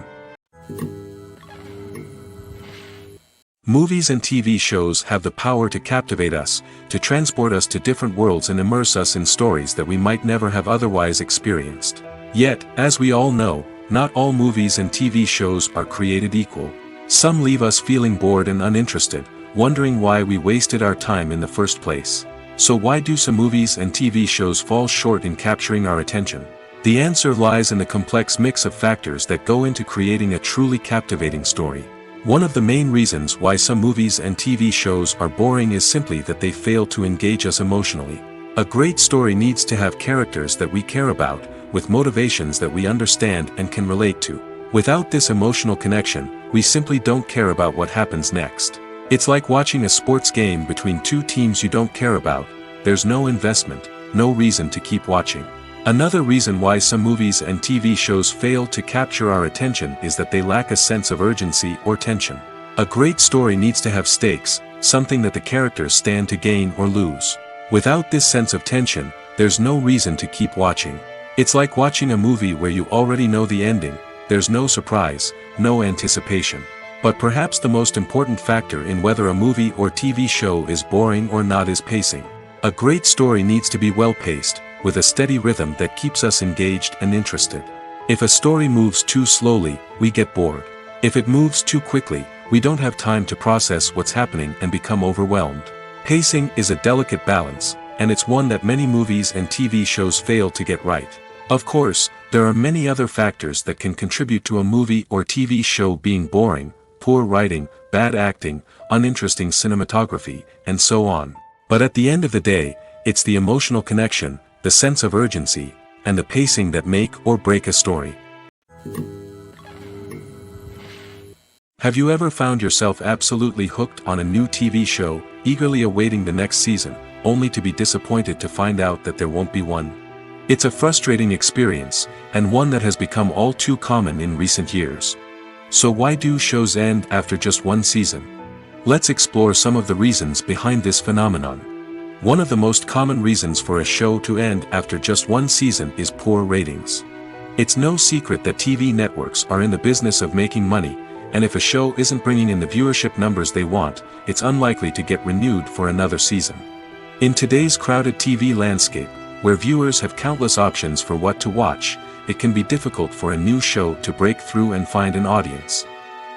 B: Movies and TV shows have the power to captivate us, to transport us to different worlds and immerse us in stories that we might never have otherwise experienced. Yet, as we all know, not all movies and TV shows are created equal. Some leave us feeling bored and uninterested, wondering why we wasted our time in the first place. So why do some movies and TV shows fall short in capturing our attention? The answer lies in the complex mix of factors that go into creating a truly captivating story. One of the main reasons why some movies and TV shows are boring is simply that they fail to engage us emotionally. A great story needs to have characters that we care about, with motivations that we understand and can relate to. Without this emotional connection, we simply don't care about what happens next. It's like watching a sports game between two teams you don't care about. There's no investment, no reason to keep watching. Another reason why some movies and TV shows fail to capture our attention is that they lack a sense of urgency or tension. A great story needs to have stakes, something that the characters stand to gain or lose. Without this sense of tension, there's no reason to keep watching. It's like watching a movie where you already know the ending. There's no surprise, no anticipation. But perhaps the most important factor in whether a movie or TV show is boring or not is pacing. A great story needs to be well-paced, with a steady rhythm that keeps us engaged and interested. If a story moves too slowly, we get bored. If it moves too quickly, we don't have time to process what's happening and become overwhelmed. Pacing is a delicate balance, and it's one that many movies and TV shows fail to get right. Of course, there are many other factors that can contribute to a movie or TV show being boring: poor writing, bad acting, uninteresting cinematography, and so on. But at the end of the day, it's the emotional connection, the sense of urgency, and the pacing that make or break a story. Have you ever found yourself absolutely hooked on a new TV show, eagerly awaiting the next season, only to be disappointed to find out that there won't be one? It's a frustrating experience, and one that has become all too common in recent years. So why do shows end after just one season? Let's explore some of the reasons behind this phenomenon. One of the most common reasons for a show to end after just one season is poor ratings. It's no secret that TV networks are in the business of making money, and if a show isn't bringing in the viewership numbers they want, it's unlikely to get renewed for another season. In today's crowded TV landscape, where viewers have countless options for what to watch, it can be difficult for a new show to break through and find an audience.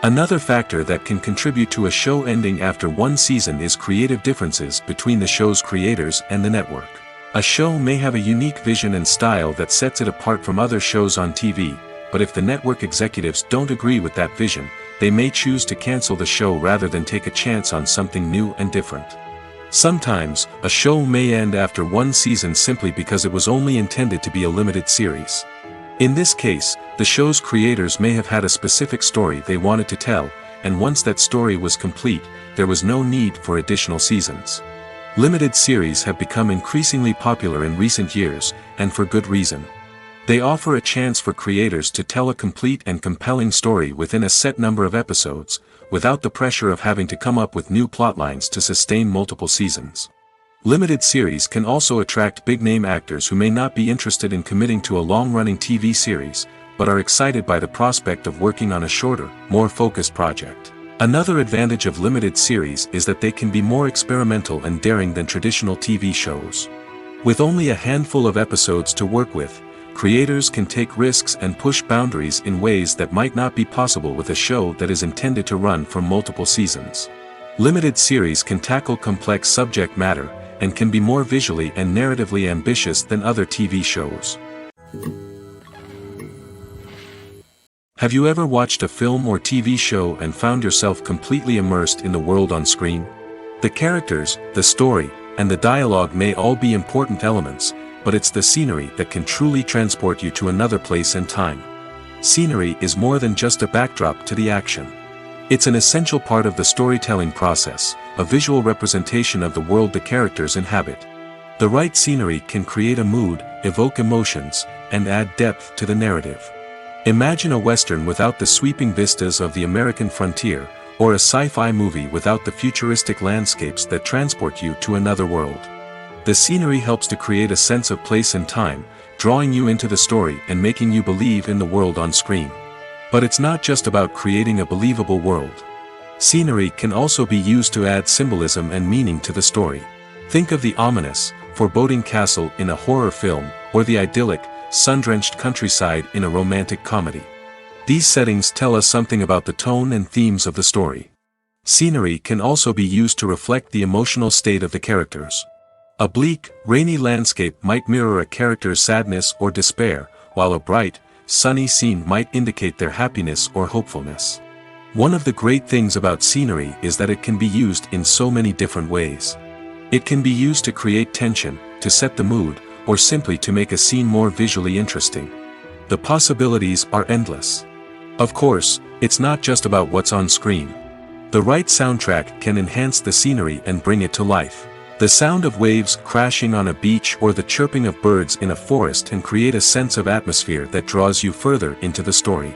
B: Another factor that can contribute to a show ending after one season is creative differences between the show's creators and the network. A show may have a unique vision and style that sets it apart from other shows on TV, but if the network executives don't agree with that vision, they may choose to cancel the show rather than take a chance on something new and different. Sometimes, a show may end after one season simply because it was only intended to be a limited series. In this case, the show's creators may have had a specific story they wanted to tell, and once that story was complete, there was no need for additional seasons. Limited series have become increasingly popular in recent years, and for good reason. They offer a chance for creators to tell a complete and compelling story within a set number of episodes, without the pressure of having to come up with new plotlines to sustain multiple seasons. Limited series can also attract big-name actors who may not be interested in committing to a long-running TV series, but are excited by the prospect of working on a shorter, more focused project. Another advantage of limited series is that they can be more experimental and daring than traditional TV shows. With only a handful of episodes to work with, creators can take risks and push boundaries in ways that might not be possible with a show that is intended to run for multiple seasons. Limited series can tackle complex subject matter, and can be more visually and narratively ambitious than other TV shows. Have you ever watched a film or TV show and found yourself completely immersed in the world on screen? The characters, the story, and the dialogue may all be important elements, but it's the scenery that can truly transport you to another place and time. Scenery is more than just a backdrop to the action. It's an essential part of the storytelling process, a visual representation of the world the characters inhabit. The right scenery can create a mood, evoke emotions, and add depth to the narrative. Imagine a Western without the sweeping vistas of the American frontier, or a sci-fi movie without the futuristic landscapes that transport you to another world. The scenery helps to create a sense of place and time, drawing you into the story and making you believe in the world on screen. But it's not just about creating a believable world. Scenery can also be used to add symbolism and meaning to the story. Think of the ominous, foreboding castle in a horror film, or the idyllic, sun-drenched countryside in a romantic comedy. These settings tell us something about the tone and themes of the story. Scenery can also be used to reflect the emotional state of the characters. A bleak, rainy landscape might mirror a character's sadness or despair, while a bright, sunny scene might indicate their happiness or hopefulness. One of the great things about scenery is that it can be used in so many different ways. It can be used to create tension, to set the mood, or simply to make a scene more visually interesting. The possibilities are endless. Of course, it's not just about what's on screen. The right soundtrack can enhance the scenery and bring it to life. The sound of waves crashing on a beach or the chirping of birds in a forest can create a sense of atmosphere that draws you further into the story.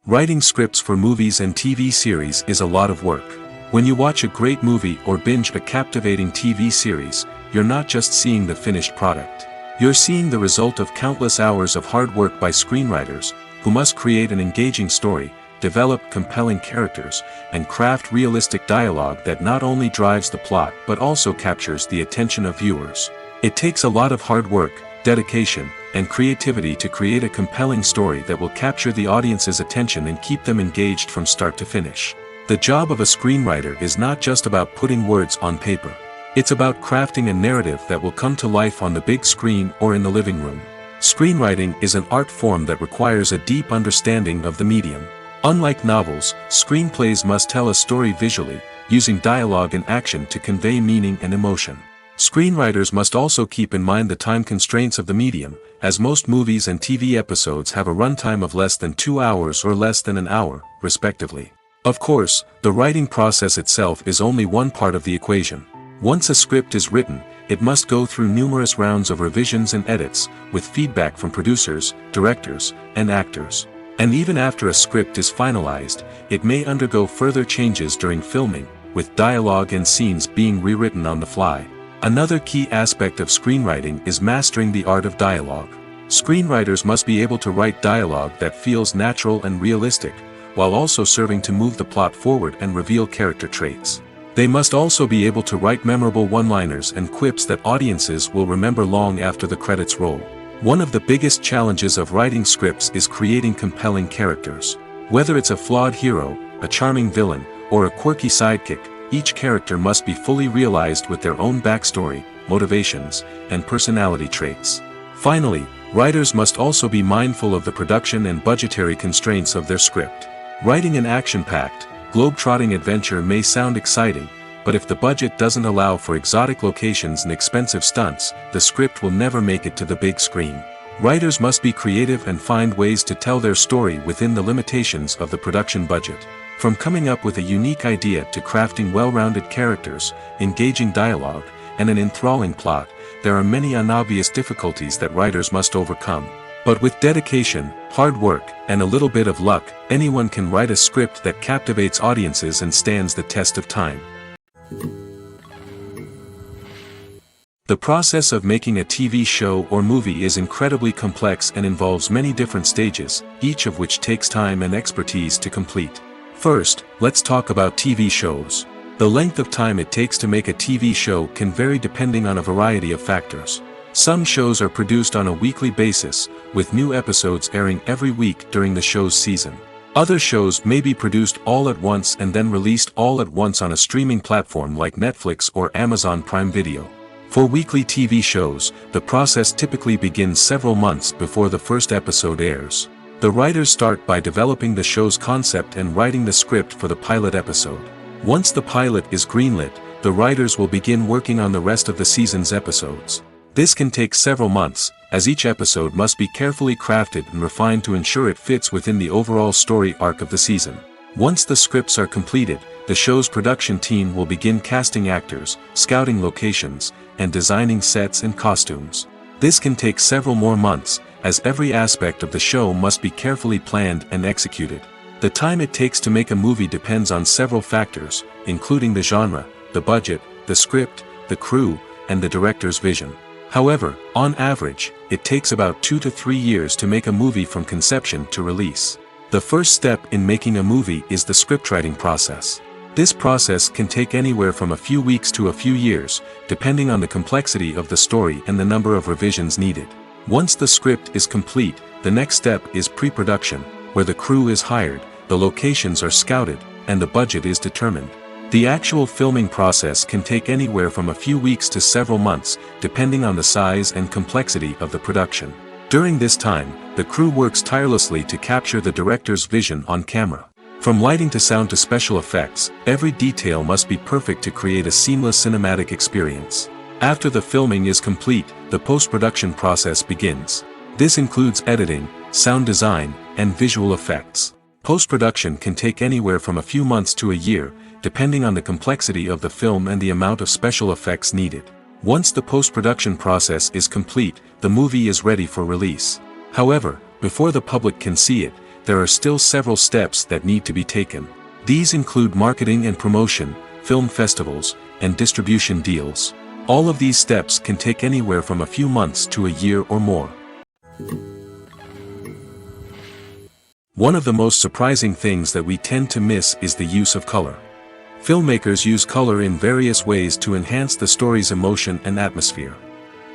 B: Writing scripts for movies and TV series is a lot of work. When you watch a great movie or binge a captivating TV series, you're not just seeing the finished product. You're seeing the result of countless hours of hard work by screenwriters, who must create an engaging story, develop compelling characters, and craft realistic dialogue that not only drives the plot but also captures the attention of viewers. It takes a lot of hard work, dedication, and creativity to create a compelling story that will capture the audience's attention and keep them engaged from start to finish. The job of a screenwriter is not just about putting words on paper. It's about crafting a narrative that will come to life on the big screen or in the living room. Screenwriting is an art form that requires a deep understanding of the medium. Unlike novels, screenplays must tell a story visually, using dialogue and action to convey meaning and emotion. Screenwriters must also keep in mind the time constraints of the medium, as most movies and TV episodes have a runtime of less than 2 hours or less than an hour, respectively. Of course, the writing process itself is only one part of the equation. Once a script is written, it must go through numerous rounds of revisions and edits, with feedback from producers, directors, and actors. And even after a script is finalized, it may undergo further changes during filming, with dialogue and scenes being rewritten on the fly. Another key aspect of screenwriting is mastering the art of dialogue. Screenwriters must be able to write dialogue that feels natural and realistic, while also serving to move the plot forward and reveal character traits. They must also be able to write memorable one-liners and quips that audiences will remember long after the credits roll. One of the biggest challenges of writing scripts is creating compelling characters. Whether it's a flawed hero, a charming villain, or a quirky sidekick, each character must be fully realized with their own backstory, motivations, and personality traits. Finally, writers must also be mindful of the production and budgetary constraints of their script. Writing an action-packed, globe-trotting adventure may sound exciting, but if the budget doesn't allow for exotic locations and expensive stunts, the script will never make it to the big screen. Writers must be creative and find ways to tell their story within the limitations of the production budget. From coming up with a unique idea to crafting well-rounded characters, engaging dialogue, and an enthralling plot, there are many unobvious difficulties that writers must overcome. But with dedication, hard work, and a little bit of luck, anyone can write a script that captivates audiences and stands the test of time. The process of making a TV show or movie is incredibly complex and involves many different stages, each of which takes time and expertise to complete. First, let's talk about TV shows. The length of time it takes to make a TV show can vary depending on a variety of factors. Some shows are produced on a weekly basis, with new episodes airing every week during the show's season. Other shows may be produced all at once and then released all at once on a streaming platform like Netflix or Amazon Prime Video. For weekly TV shows, the process typically begins several months before the first episode airs. The writers start by developing the show's concept and writing the script for the pilot episode. Once the pilot is greenlit, the writers will begin working on the rest of the season's episodes. This can take several months, as each episode must be carefully crafted and refined to ensure it fits within the overall story arc of the season. Once the scripts are completed, the show's production team will begin casting actors, scouting locations, and designing sets and costumes. This can take several more months, as every aspect of the show must be carefully planned and executed. The time it takes to make a movie depends on several factors, including the genre, the budget, the script, the crew, and the director's vision. However, on average, it takes about 2 to 3 years to make a movie from conception to release. The first step in making a movie is the scriptwriting process. This process can take anywhere from a few weeks to a few years, depending on the complexity of the story and the number of revisions needed. Once the script is complete, the next step is pre-production, where the crew is hired, the locations are scouted, and the budget is determined. The actual filming process can take anywhere from a few weeks to several months, depending on the size and complexity of the production. During this time, the crew works tirelessly to capture the director's vision on camera. From lighting to sound to special effects, every detail must be perfect to create a seamless cinematic experience. After the filming is complete, the post-production process begins. This includes editing, sound design, and visual effects. Post-production can take anywhere from a few months to a year, depending on the complexity of the film and the amount of special effects needed. Once the post-production process is complete, the movie is ready for release. However, before the public can see it, there are still several steps that need to be taken. These include marketing and promotion, film festivals, and distribution deals. All of these steps can take anywhere from a few months to a year or more. One of the most surprising things that we tend to miss is the use of color. Filmmakers use color in various ways to enhance the story's emotion and atmosphere.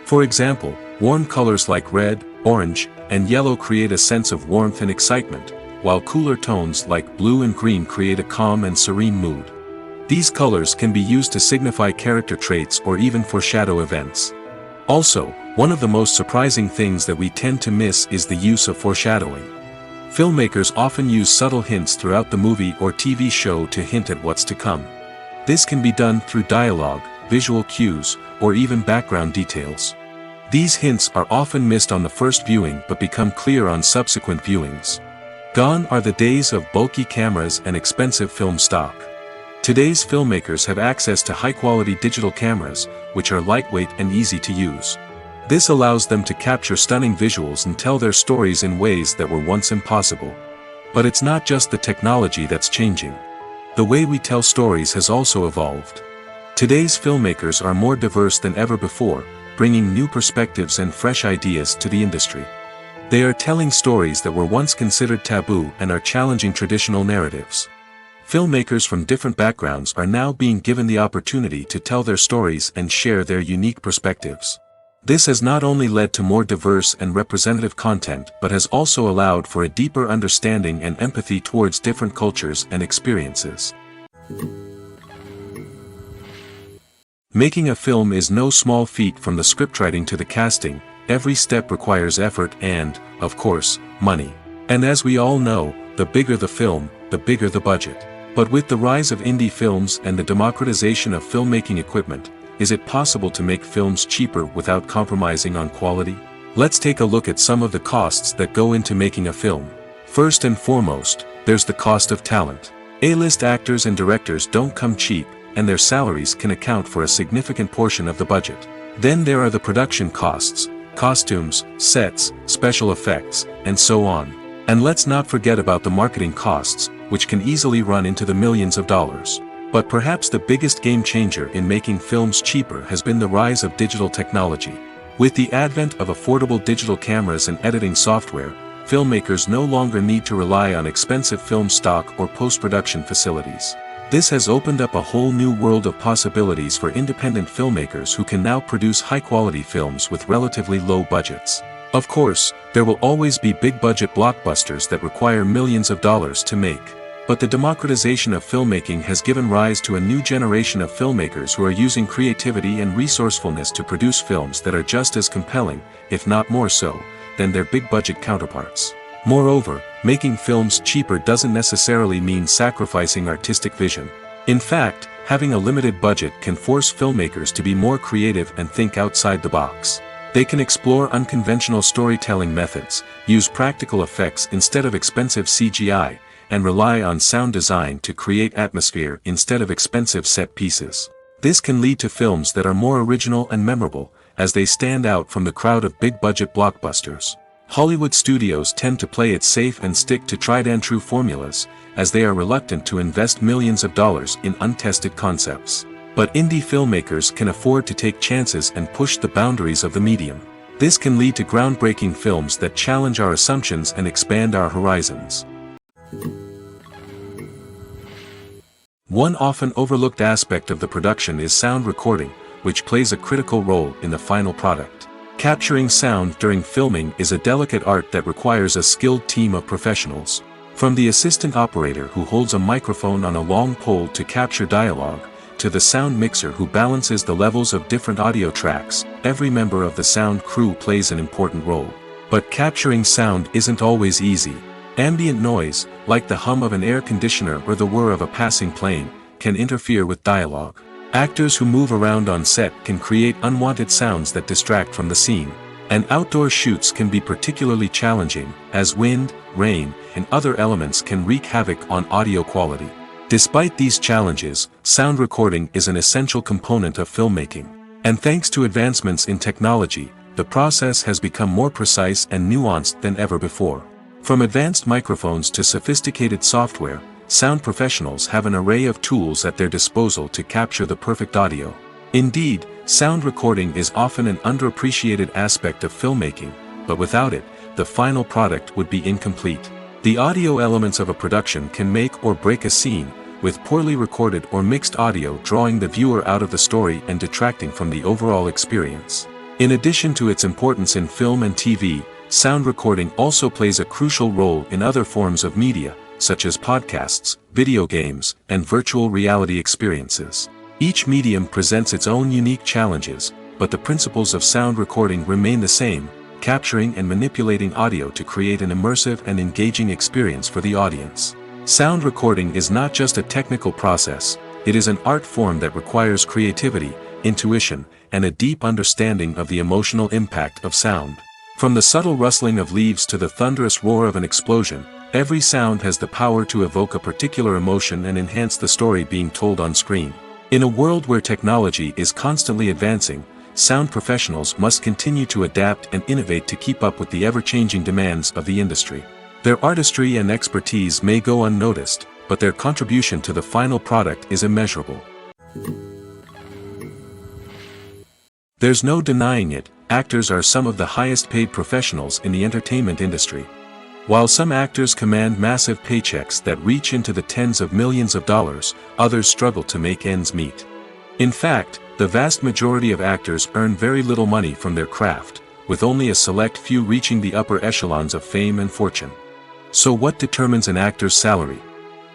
B: For example, warm colors like red, orange, and yellow create a sense of warmth and excitement, while cooler tones like blue and green create a calm and serene mood. These colors can be used to signify character traits or even foreshadow events. Also, one of the most surprising things that we tend to miss is the use of foreshadowing. Filmmakers often use subtle hints throughout the movie or TV show to hint at what's to come. This can be done through dialogue, visual cues, or even background details. These hints are often missed on the first viewing but become clear on subsequent viewings. Gone are the days of bulky cameras and expensive film stock. Today's filmmakers have access to high-quality digital cameras, which are lightweight and easy to use. This allows them to capture stunning visuals and tell their stories in ways that were once impossible. But it's not just the technology that's changing. The way we tell stories has also evolved. Today's filmmakers are more diverse than ever before, bringing new perspectives and fresh ideas to the industry. They are telling stories that were once considered taboo and are challenging traditional narratives. Filmmakers from different backgrounds are now being given the opportunity to tell their stories and share their unique perspectives. This has not only led to more diverse and representative content but has also allowed for a deeper understanding and empathy towards different cultures and experiences. Making a film is no small feat. From the scriptwriting to the casting, every step requires effort and, of course, money. And as we all know, the bigger the film, the bigger the budget. But with the rise of indie films and the democratization of filmmaking equipment, is it possible to make films cheaper without compromising on quality? Let's take a look at some of the costs that go into making a film. First and foremost, there's the cost of talent. A-list actors and directors don't come cheap, and their salaries can account for a significant portion of the budget. Then there are the production costs, costumes, sets, special effects, and so on. And let's not forget about the marketing costs, which can easily run into the millions of dollars. But perhaps the biggest game changer in making films cheaper has been the rise of digital technology. With the advent of affordable digital cameras and editing software, filmmakers no longer need to rely on expensive film stock or post-production facilities. This has opened up a whole new world of possibilities for independent filmmakers who can now produce high-quality films with relatively low budgets. Of course, there will always be big-budget blockbusters that require millions of dollars to make. But the democratization of filmmaking has given rise to a new generation of filmmakers who are using creativity and resourcefulness to produce films that are just as compelling, if not more so, than their big-budget counterparts. Moreover, making films cheaper doesn't necessarily mean sacrificing artistic vision. In fact, having a limited budget can force filmmakers to be more creative and think outside the box. They can explore unconventional storytelling methods, use practical effects instead of expensive CGI, and rely on sound design to create atmosphere instead of expensive set pieces. This can lead to films that are more original and memorable, as they stand out from the crowd of big-budget blockbusters. Hollywood studios tend to play it safe and stick to tried-and-true formulas, as they are reluctant to invest millions of dollars in untested concepts. But indie filmmakers can afford to take chances and push the boundaries of the medium. This can lead to groundbreaking films that challenge our assumptions and expand our horizons. One often overlooked aspect of the production is sound recording, which plays a critical role in the final product. Capturing sound during filming is a delicate art that requires a skilled team of professionals. From the assistant operator who holds a microphone on a long pole to capture dialogue, to the sound mixer who balances the levels of different audio tracks, every member of the sound crew plays an important role. But capturing sound isn't always easy. Ambient noise, like the hum of an air conditioner or the whir of a passing plane, can interfere with dialogue. Actors who move around on set can create unwanted sounds that distract from the scene. And outdoor shoots can be particularly challenging, as wind, rain, and other elements can wreak havoc on audio quality. Despite these challenges, sound recording is an essential component of filmmaking. And thanks to advancements in technology, the process has become more precise and nuanced than ever before. From advanced microphones to sophisticated software, sound professionals have an array of tools at their disposal to capture the perfect audio. Indeed, sound recording is often an underappreciated aspect of filmmaking, but without it, the final product would be incomplete. The audio elements of a production can make or break a scene, with poorly recorded or mixed audio drawing the viewer out of the story and detracting from the overall experience. In addition to its importance in film and TV, sound recording also plays a crucial role in other forms of media, such as podcasts, video games, and virtual reality experiences. Each medium presents its own unique challenges, but the principles of sound recording remain the same, capturing and manipulating audio to create an immersive and engaging experience for the audience. Sound recording is not just a technical process, it is an art form that requires creativity, intuition, and a deep understanding of the emotional impact of sound. From the subtle rustling of leaves to the thunderous roar of an explosion, every sound has the power to evoke a particular emotion and enhance the story being told on screen. In a world where technology is constantly advancing, sound professionals must continue to adapt and innovate to keep up with the ever-changing demands of the industry. Their artistry and expertise may go unnoticed, but their contribution to the final product is immeasurable. There's no denying it, actors are some of the highest-paid professionals in the entertainment industry. While some actors command massive paychecks that reach into the tens of millions of dollars, others struggle to make ends meet. In fact, the vast majority of actors earn very little money from their craft, with only a select few reaching the upper echelons of fame and fortune. So what determines an actor's salary?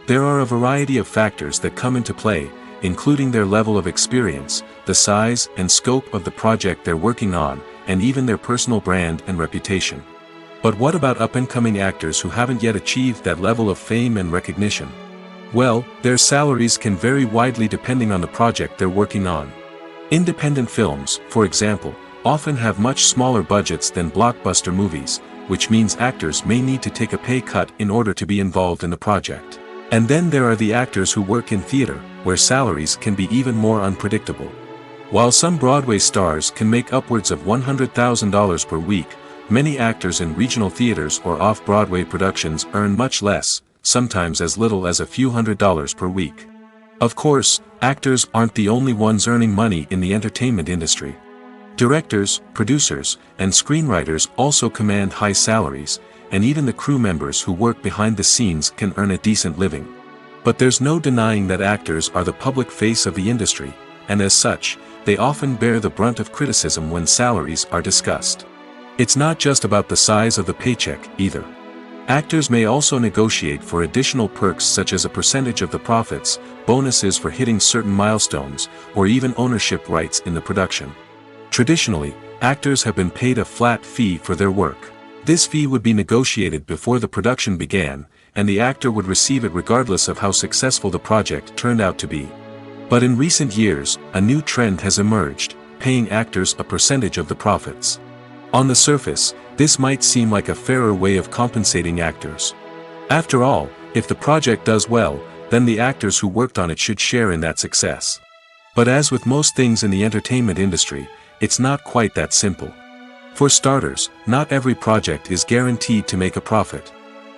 B: There are a variety of factors that come into play, including their level of experience, the size and scope of the project they're working on, and even their personal brand and reputation. But what about up-and-coming actors who haven't yet achieved that level of fame and recognition? Well, their salaries can vary widely depending on the project they're working on. Independent films, for example, often have much smaller budgets than blockbuster movies, which means actors may need to take a pay cut in order to be involved in the project. And then there are the actors who work in theater, where salaries can be even more unpredictable. While some Broadway stars can make upwards of $100,000 per week, many actors in regional theaters or off-Broadway productions earn much less, sometimes as little as a few $100s per week. Of course, actors aren't the only ones earning money in the entertainment industry. Directors, producers, and screenwriters also command high salaries, and even the crew members who work behind the scenes can earn a decent living. But there's no denying that actors are the public face of the industry, and as such, they often bear the brunt of criticism when salaries are discussed. It's not just about the size of the paycheck, either. Actors may also negotiate for additional perks such as a percentage of the profits, bonuses for hitting certain milestones, or even ownership rights in the production. Traditionally, actors have been paid a flat fee for their work. This fee would be negotiated before the production began, and the actor would receive it regardless of how successful the project turned out to be. But in recent years, a new trend has emerged, paying actors a percentage of the profits. On the surface, this might seem like a fairer way of compensating actors. After all, if the project does well, then the actors who worked on it should share in that success. But as with most things in the entertainment industry, it's not quite that simple. For starters, not every project is guaranteed to make a profit.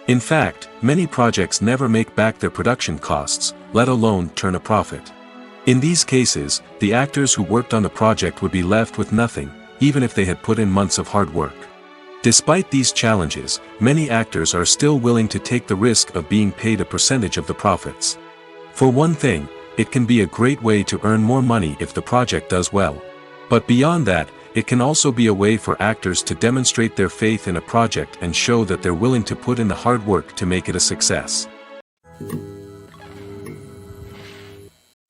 B: In fact, many projects never make back their production costs, let alone turn a profit. In these cases, the actors who worked on the project would be left with nothing, even if they had put in months of hard work. Despite these challenges, many actors are still willing to take the risk of being paid a percentage of the profits. For one thing, it can be a great way to earn more money if the project does well. But beyond that, it can also be a way for actors to demonstrate their faith in a project and show that they're willing to put in the hard work to make it a success.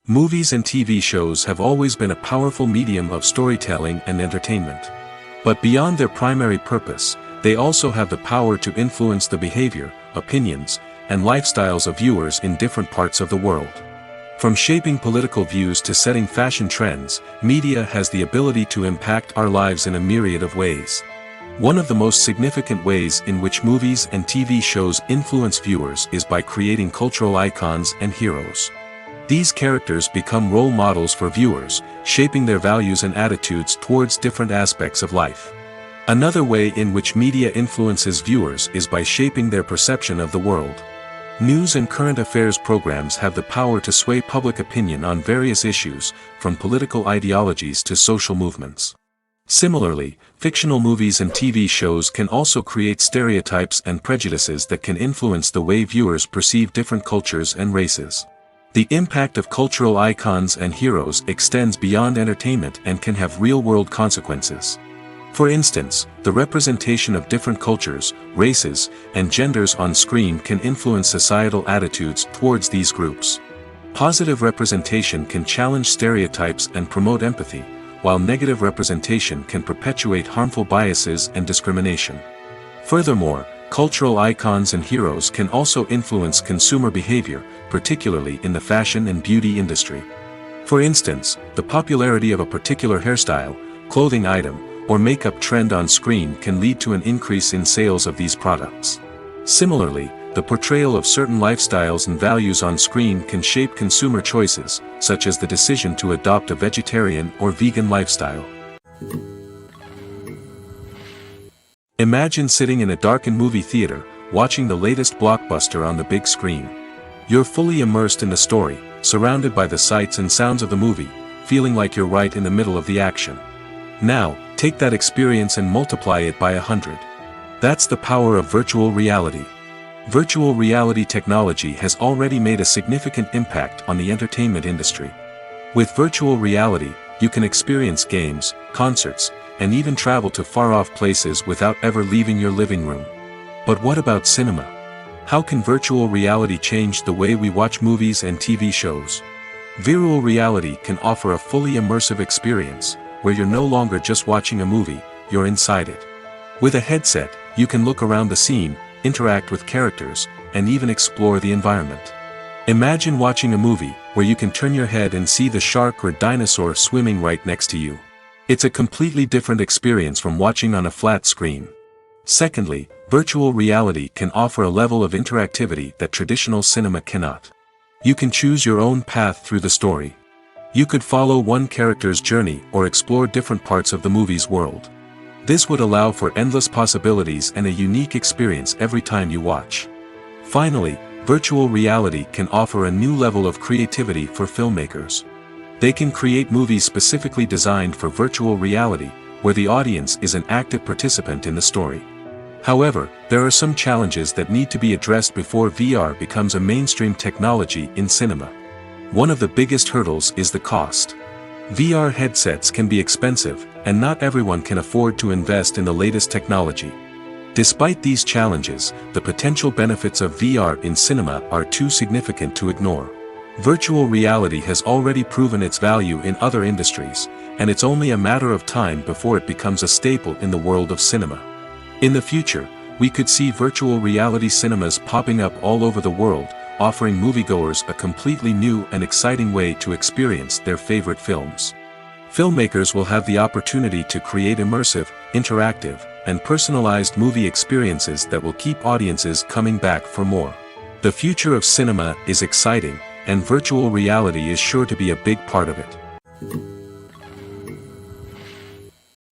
B: Movies and TV shows have always been a powerful medium of storytelling and entertainment. But beyond their primary purpose, they also have the power to influence the behavior, opinions, and lifestyles of viewers in different parts of the world. From shaping political views to setting fashion trends, media has the ability to impact our lives in a myriad of ways. One of the most significant ways in which movies and TV shows influence viewers is by creating cultural icons and heroes. These characters become role models for viewers, shaping their values and attitudes towards different aspects of life. Another way in which media influences viewers is by shaping their perception of the world. News and current affairs programs have the power to sway public opinion on various issues, from political ideologies to social movements. Similarly, fictional movies and TV shows can also create stereotypes and prejudices that can influence the way viewers perceive different cultures and races. The impact of cultural icons and heroes extends beyond entertainment and can have real-world consequences. For instance, the representation of different cultures, races, and genders on screen can influence societal attitudes towards these groups. Positive representation can challenge stereotypes and promote empathy, while negative representation can perpetuate harmful biases and discrimination. Furthermore, cultural icons and heroes can also influence consumer behavior, particularly in the fashion and beauty industry. For instance, the popularity of a particular hairstyle, clothing item, or makeup trend on screen can lead to an increase in sales of these products. Similarly, the portrayal of certain lifestyles and values on screen can shape consumer choices, such as the decision to adopt a vegetarian or vegan lifestyle. Imagine sitting in a darkened movie theater, watching the latest blockbuster on the big screen. You're fully immersed in the story, surrounded by the sights and sounds of the movie, feeling like you're right in the middle of the action. Now, take that experience and multiply it by 100. That's the power of virtual reality. Virtual reality technology has already made a significant impact on the entertainment industry. With virtual reality, you can experience games, concerts, and even travel to far-off places without ever leaving your living room. But what about cinema? How can virtual reality change the way we watch movies and TV shows? Virtual reality can offer a fully immersive experience, where you're no longer just watching a movie, you're inside it. With a headset, you can look around the scene, interact with characters, and even explore the environment. Imagine watching a movie, where you can turn your head and see the shark or dinosaur swimming right next to you. It's a completely different experience from watching on a flat screen. Secondly, virtual reality can offer a level of interactivity that traditional cinema cannot. You can choose your own path through the story. You could follow one character's journey or explore different parts of the movie's world. This would allow for endless possibilities and a unique experience every time you watch. Finally, virtual reality can offer a new level of creativity for filmmakers. They can create movies specifically designed for virtual reality, where the audience is an active participant in the story. However, there are some challenges that need to be addressed before VR becomes a mainstream technology in cinema. One of the biggest hurdles is the cost. VR headsets can be expensive, and not everyone can afford to invest in the latest technology. Despite these challenges, the potential benefits of VR in cinema are too significant to ignore. Virtual reality has already proven its value in other industries, and it's only a matter of time before it becomes a staple in the world of cinema. In the future, we could see virtual reality cinemas popping up all over the world, offering moviegoers a completely new and exciting way to experience their favorite films. Filmmakers will have the opportunity to create immersive, interactive, and personalized movie experiences that will keep audiences coming back for more. The future of cinema is exciting, and virtual reality is sure to be a big part of it.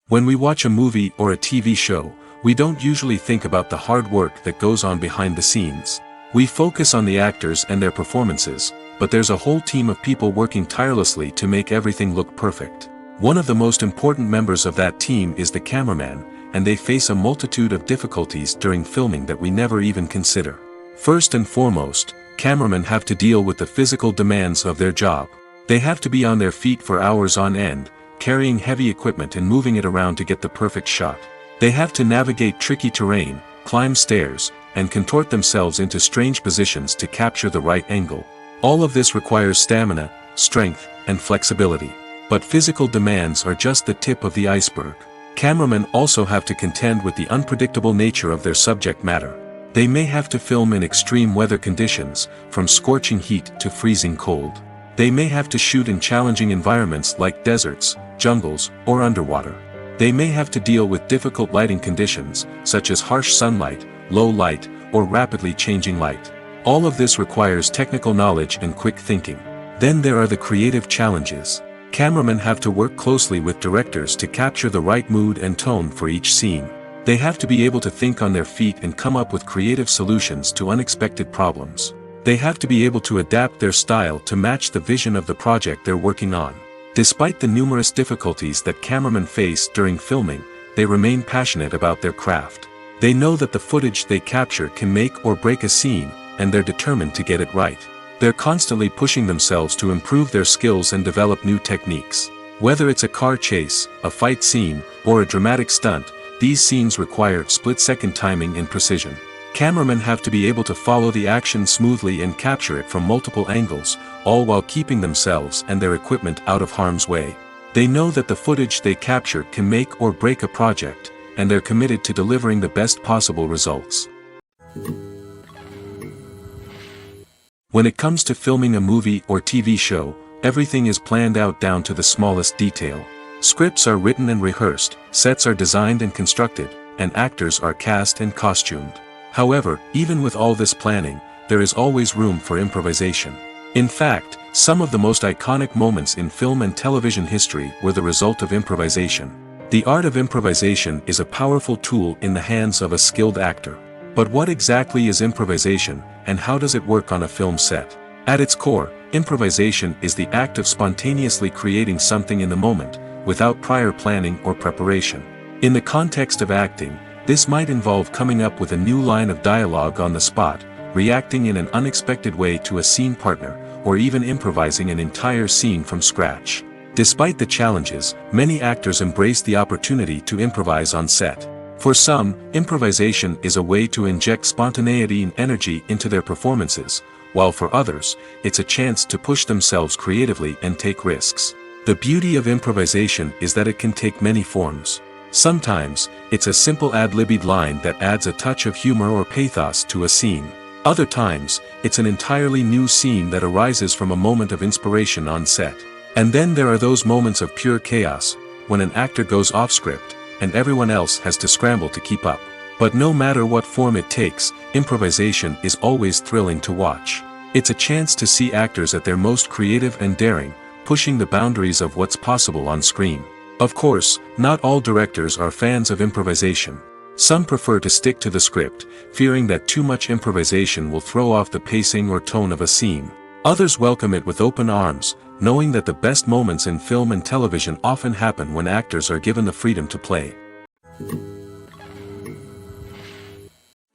B: When we watch a movie or a TV show, we don't usually think about the hard work that goes on behind the scenes. We focus on the actors and their performances, but there's a whole team of people working tirelessly to make everything look perfect. One of the most important members of that team is the cameraman, and they face a multitude of difficulties during filming that we never even consider. First and foremost, cameramen have to deal with the physical demands of their job. They have to be on their feet for hours on end, carrying heavy equipment and moving it around to get the perfect shot. They have to navigate tricky terrain, climb stairs, and contort themselves into strange positions to capture the right angle. All of this requires stamina, strength, and flexibility. But physical demands are just the tip of the iceberg. Cameramen also have to contend with the unpredictable nature of their subject matter. They may have to film in extreme weather conditions, from scorching heat to freezing cold. They may have to shoot in challenging environments like deserts, jungles, or underwater. They may have to deal with difficult lighting conditions, such as harsh sunlight, low light, or rapidly changing light. All of this requires technical knowledge and quick thinking. Then there are the creative challenges. Cameramen have to work closely with directors to capture the right mood and tone for each scene. They have to be able to think on their feet and come up with creative solutions to unexpected problems. They have to be able to adapt their style to match the vision of the project they're working on. Despite the numerous difficulties that cameramen face during filming, they remain passionate about their craft. They know that the footage they capture can make or break a scene, and they're determined to get it right. They're constantly pushing themselves to improve their skills and develop new techniques. Whether it's a car chase, a fight scene, or a dramatic stunt, these scenes require split-second timing and precision. Cameramen have to be able to follow the action smoothly and capture it from multiple angles, all while keeping themselves and their equipment out of harm's way. They know that the footage they capture can make or break a project, and they're committed to delivering the best possible results. When it comes to filming a movie or TV show, everything is planned out down to the smallest detail. Scripts are written and rehearsed, sets are designed and constructed, and actors are cast and costumed. However, even with all this planning, there is always room for improvisation. In fact, some of the most iconic moments in film and television history were the result of improvisation. The art of improvisation is a powerful tool in the hands of a skilled actor. But what exactly is improvisation, and how does it work on a film set? At its core, improvisation is the act of spontaneously creating something in the moment, without prior planning or preparation. In the context of acting, this might involve coming up with a new line of dialogue on the spot, reacting in an unexpected way to a scene partner, or even improvising an entire scene from scratch. Despite the challenges, many actors embrace the opportunity to improvise on set. For some, improvisation is a way to inject spontaneity and energy into their performances, while for others, it's a chance to push themselves creatively and take risks. The beauty of improvisation is that it can take many forms. Sometimes, it's a simple ad-libbed line that adds a touch of humor or pathos to a scene. Other times, it's an entirely new scene that arises from a moment of inspiration on set. And then there are those moments of pure chaos, when an actor goes off script, and everyone else has to scramble to keep up. But no matter what form it takes, improvisation is always thrilling to watch. It's a chance to see actors at their most creative and daring, pushing the boundaries of what's possible on screen. Of course, not all directors are fans of improvisation. Some prefer to stick to the script, fearing that too much improvisation will throw off the pacing or tone of a scene. Others welcome it with open arms, knowing that the best moments in film and television often happen when actors are given the freedom to play.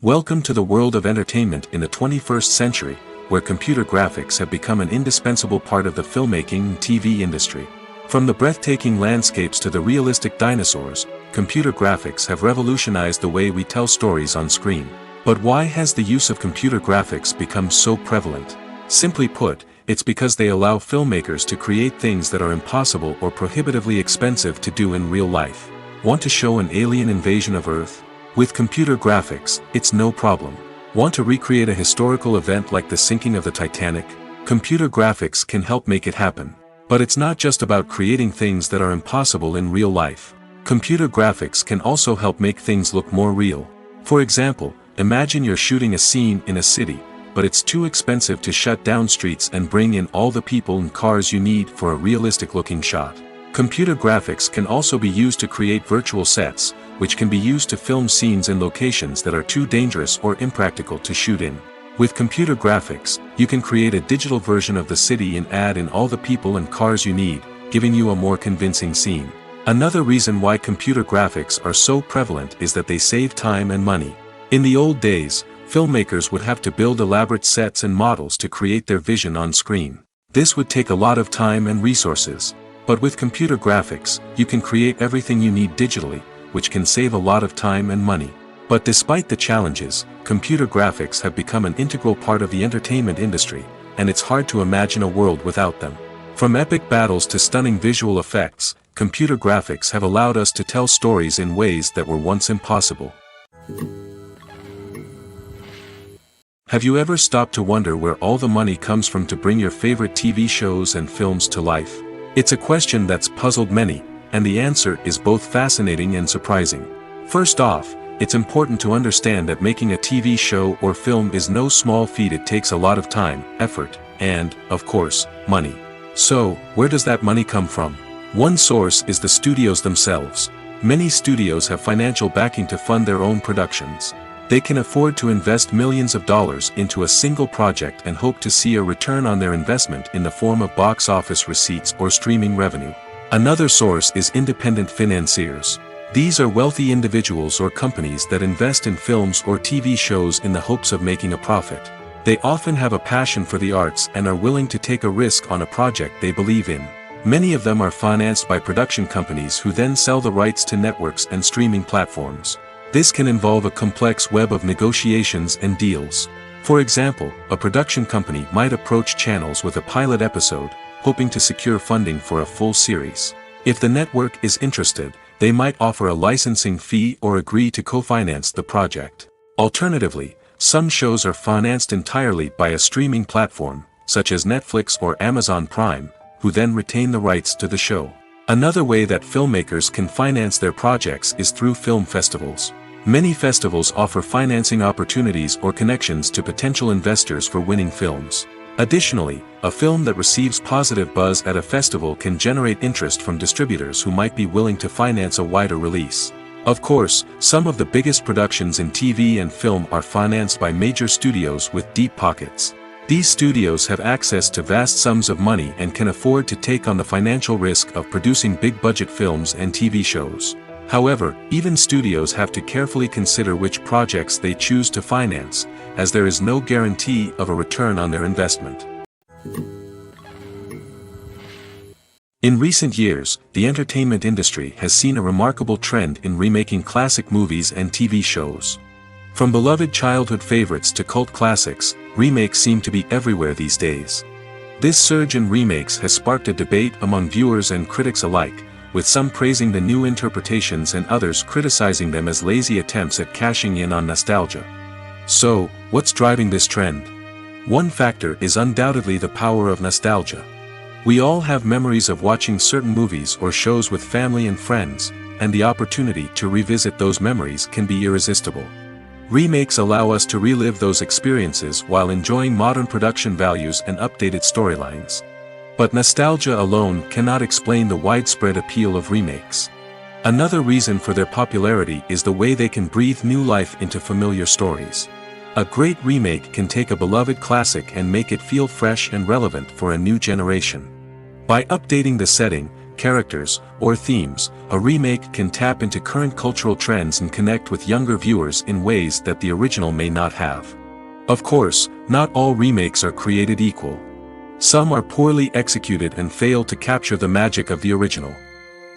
B: Welcome to the world of entertainment in the 21st century, where computer graphics have become an indispensable part of the filmmaking and TV industry. From the breathtaking landscapes to the realistic dinosaurs, computer graphics have revolutionized the way we tell stories on screen. But why has the use of computer graphics become so prevalent? Simply put, it's because they allow filmmakers to create things that are impossible or prohibitively expensive to do in real life. Want to show an alien invasion of Earth? With computer graphics, it's no problem. Want to recreate a historical event like the sinking of the Titanic? Computer graphics can help make it happen. But it's not just about creating things that are impossible in real life. Computer graphics can also help make things look more real. For example, imagine you're shooting a scene in a city, but it's too expensive to shut down streets and bring in all the people and cars you need for a realistic-looking shot. Computer graphics can also be used to create virtual sets, which can be used to film scenes in locations that are too dangerous or impractical to shoot in. With computer graphics, you can create a digital version of the city and add in all the people and cars you need, giving you a more convincing scene. Another reason why computer graphics are so prevalent is that they save time and money. In the old days, filmmakers would have to build elaborate sets and models to create their vision on screen. This would take a lot of time and resources. But with computer graphics, you can create everything you need digitally, which can save a lot of time and money. But despite the challenges, computer graphics have become an integral part of the entertainment industry, and it's hard to imagine a world without them. From epic battles to stunning visual effects, computer graphics have allowed us to tell stories in ways that were once impossible. Have you ever stopped to wonder where all the money comes from to bring your favorite TV shows and films to life? It's a question that's puzzled many, and the answer is both fascinating and surprising. First off, it's important to understand that making a TV show or film is no small feat. It takes a lot of time, effort, and, of course, money. So, where does that money come from? One source is the studios themselves. Many studios have financial backing to fund their own productions. They can afford to invest millions of dollars into a single project and hope to see a return on their investment in the form of box office receipts or streaming revenue. Another source is independent financiers. These are wealthy individuals or companies that invest in films or TV shows in the hopes of making a profit. They often have a passion for the arts and are willing to take a risk on a project they believe in. Many of them are financed by production companies who then sell the rights to networks and streaming platforms. This can involve a complex web of negotiations and deals. For example, a production company might approach channels with a pilot episode, hoping to secure funding for a full series. If the network is interested, they might offer a licensing fee or agree to co-finance the project. Alternatively, some shows are financed entirely by a streaming platform, such as Netflix or Amazon Prime, who then retain the rights to the show. Another way that filmmakers can finance their projects is through film festivals. Many festivals offer financing opportunities or connections to potential investors for winning films. Additionally, a film that receives positive buzz at a festival can generate interest from distributors who might be willing to finance a wider release. Of course, some of the biggest productions in TV and film are financed by major studios with deep pockets. These studios have access to vast sums of money and can afford to take on the financial risk of producing big-budget films and TV shows. However, even studios have to carefully consider which projects they choose to finance, as there is no guarantee of a return on their investment. In recent years, the entertainment industry has seen a remarkable trend in remaking classic movies and TV shows. From beloved childhood favorites to cult classics, remakes seem to be everywhere these days. This surge in remakes has sparked a debate among viewers and critics alike, with some praising the new interpretations and others criticizing them as lazy attempts at cashing in on nostalgia. So, what's driving this trend? One factor is undoubtedly the power of nostalgia. We all have memories of watching certain movies or shows with family and friends, and the opportunity to revisit those memories can be irresistible. Remakes allow us to relive those experiences while enjoying modern production values and updated storylines. But nostalgia alone cannot explain the widespread appeal of remakes. Another reason for their popularity is the way they can breathe new life into familiar stories. A great remake can take a beloved classic and make it feel fresh and relevant for a new generation. By updating the setting, characters, or themes, a remake can tap into current cultural trends and connect with younger viewers in ways that the original may not have. Of course, not all remakes are created equal. Some are poorly executed and fail to capture the magic of the original.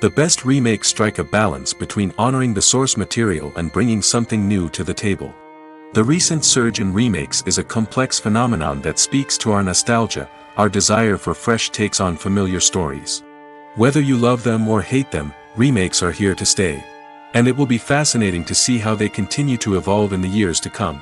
B: The best remakes strike a balance between honoring the source material and bringing something new to the table. The recent surge in remakes is a complex phenomenon that speaks to our nostalgia, our desire for fresh takes on familiar stories. Whether you love them or hate them, remakes are here to stay. And it will be fascinating to see how they continue to evolve in the years to come.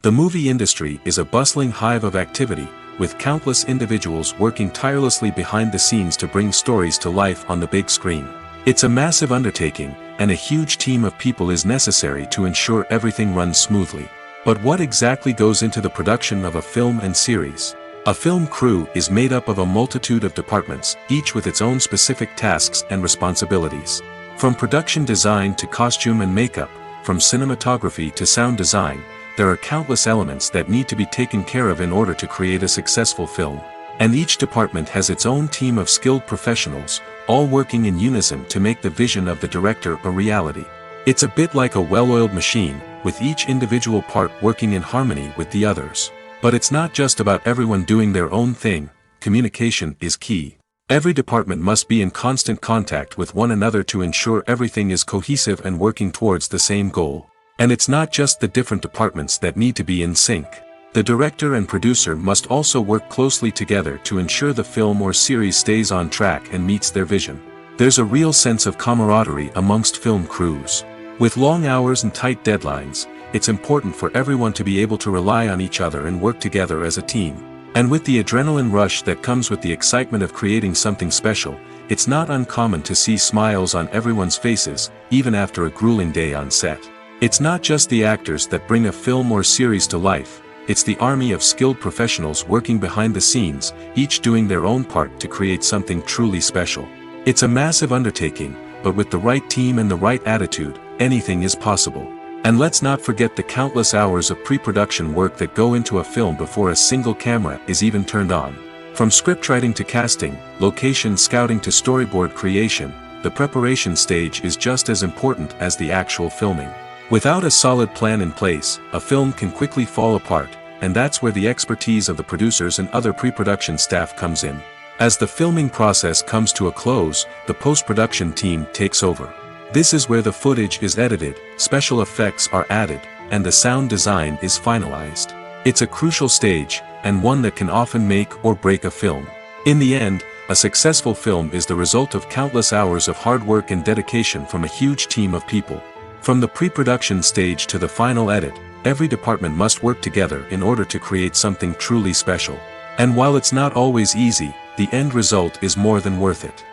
B: The movie industry is a bustling hive of activity, with countless individuals working tirelessly behind the scenes to bring stories to life on the big screen. It's a massive undertaking, and a huge team of people is necessary to ensure everything runs smoothly. But what exactly goes into the production of a film and series? A film crew is made up of a multitude of departments, each with its own specific tasks and responsibilities. From production design to costume and makeup, from cinematography to sound design, there are countless elements that need to be taken care of in order to create a successful film. And each department has its own team of skilled professionals, all working in unison to make the vision of the director a reality. It's a bit like a well-oiled machine, with each individual part working in harmony with the others. But it's not just about everyone doing their own thing, communication is key. Every department must be in constant contact with one another to ensure everything is cohesive and working towards the same goal. And it's not just the different departments that need to be in sync. The director and producer must also work closely together to ensure the film or series stays on track and meets their vision. There's a real sense of camaraderie amongst film crews. With long hours and tight deadlines, it's important for everyone to be able to rely on each other and work together as a team. And with the adrenaline rush that comes with the excitement of creating something special, it's not uncommon to see smiles on everyone's faces, even after a grueling day on set. It's not just the actors that bring a film or series to life. It's the army of skilled professionals working behind the scenes, each doing their own part to create something truly special. It's a massive undertaking, but with the right team and the right attitude, anything is possible. And let's not forget the countless hours of pre-production work that go into a film before a single camera is even turned on. From scriptwriting to casting, location scouting to storyboard creation, the preparation stage is just as important as the actual filming. Without a solid plan in place, a film can quickly fall apart, and that's where the expertise of the producers and other pre-production staff comes in. As the filming process comes to a close, the post-production team takes over. This is where the footage is edited, special effects are added, and the sound design is finalized. It's a crucial stage, and one that can often make or break a film. In the end, a successful film is the result of countless hours of hard work and dedication from a huge team of people. From the pre-production stage to the final edit, every department must work together in order to create something truly special. And while it's not always easy, the end result is more than worth it.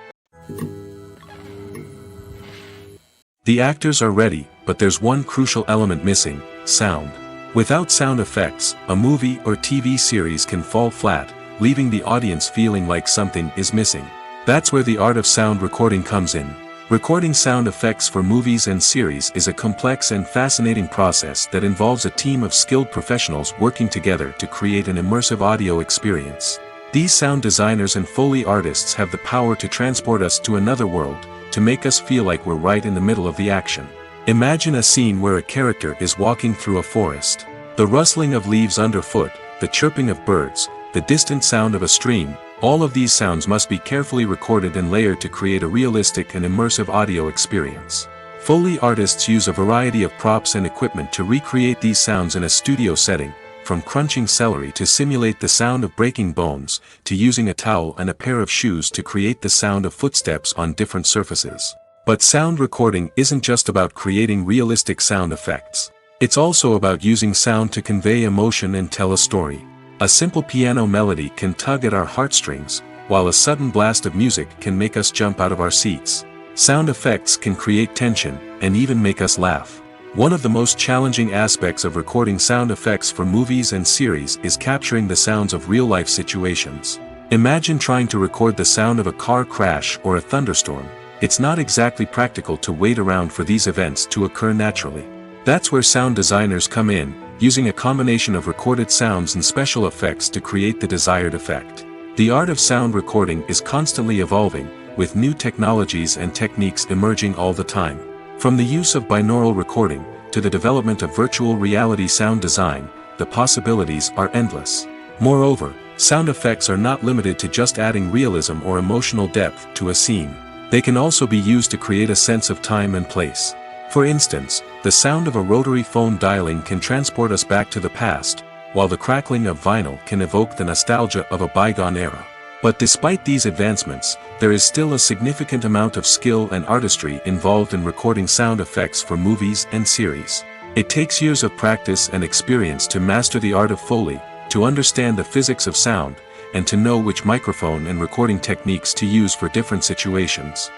B: The actors are ready, but there's one crucial element missing: sound. Without sound effects, a movie or TV series can fall flat, leaving the audience feeling like something is missing. That's where the art of sound recording comes in. Recording sound effects for movies and series is a complex and fascinating process that involves a team of skilled professionals working together to create an immersive audio experience. These sound designers and Foley artists have the power to transport us to another world, to make us feel like we're right in the middle of the action. Imagine a scene where a character is walking through a forest. The rustling of leaves underfoot, the chirping of birds, the distant sound of a stream, all of these sounds must be carefully recorded and layered to create a realistic and immersive audio experience. Foley artists use a variety of props and equipment to recreate these sounds in a studio setting, from crunching celery to simulate the sound of breaking bones, to using a towel and a pair of shoes to create the sound of footsteps on different surfaces. But sound recording isn't just about creating realistic sound effects. It's also about using sound to convey emotion and tell a story. A simple piano melody can tug at our heartstrings, while a sudden blast of music can make us jump out of our seats. Sound effects can create tension, and even make us laugh. One of the most challenging aspects of recording sound effects for movies and series is capturing the sounds of real-life situations. Imagine trying to record the sound of a car crash or a thunderstorm. It's not exactly practical to wait around for these events to occur naturally. That's where sound designers come in, using a combination of recorded sounds and special effects to create the desired effect. The art of sound recording is constantly evolving, with new technologies and techniques emerging all the time. From the use of binaural recording, to the development of virtual reality sound design, the possibilities are endless. Moreover, sound effects are not limited to just adding realism or emotional depth to a scene. They can also be used to create a sense of time and place. For instance, the sound of a rotary phone dialing can transport us back to the past, while the crackling of vinyl can evoke the nostalgia of a bygone era. But despite these advancements, there is still a significant amount of skill and artistry involved in recording sound effects for movies and series. It takes years of practice and experience to master the art of Foley, to understand the physics of sound, and to know which microphone and recording techniques to use for different situations.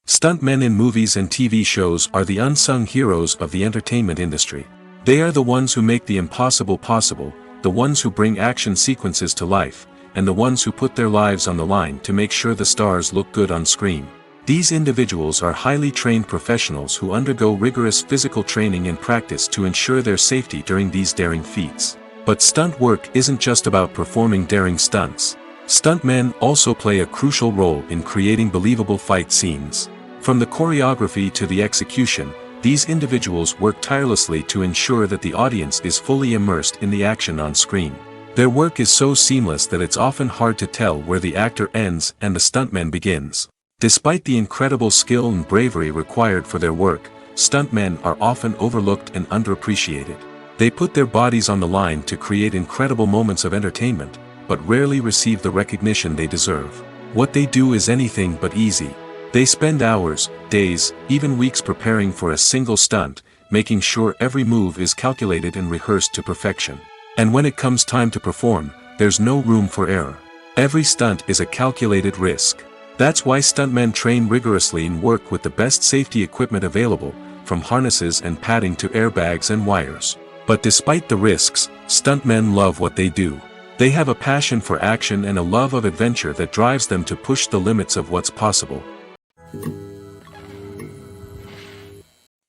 B: Stuntmen in movies and TV shows are the unsung heroes of the entertainment industry. They are the ones who make the impossible possible, the ones who bring action sequences to life, and the ones who put their lives on the line to make sure the stars look good on screen. These individuals are highly trained professionals who undergo rigorous physical training and practice to ensure their safety during these daring feats. But stunt work isn't just about performing daring stunts. Stuntmen also play a crucial role in creating believable fight scenes. From the choreography to the execution, these individuals work tirelessly to ensure that the audience is fully immersed in the action on screen. Their work is so seamless that it's often hard to tell where the actor ends and the stuntman begins. Despite the incredible skill and bravery required for their work, stuntmen are often overlooked and underappreciated. They put their bodies on the line to create incredible moments of entertainment, but rarely receive the recognition they deserve. What they do is anything but easy. They spend hours, days, even weeks preparing for a single stunt, making sure every move is calculated and rehearsed to perfection. And when it comes time to perform, there's no room for error. Every stunt is a calculated risk. That's why stuntmen train rigorously and work with the best safety equipment available, from harnesses and padding to airbags and wires. But despite the risks, stuntmen love what they do. They have a passion for action and a love of adventure that drives them to push the limits of what's possible.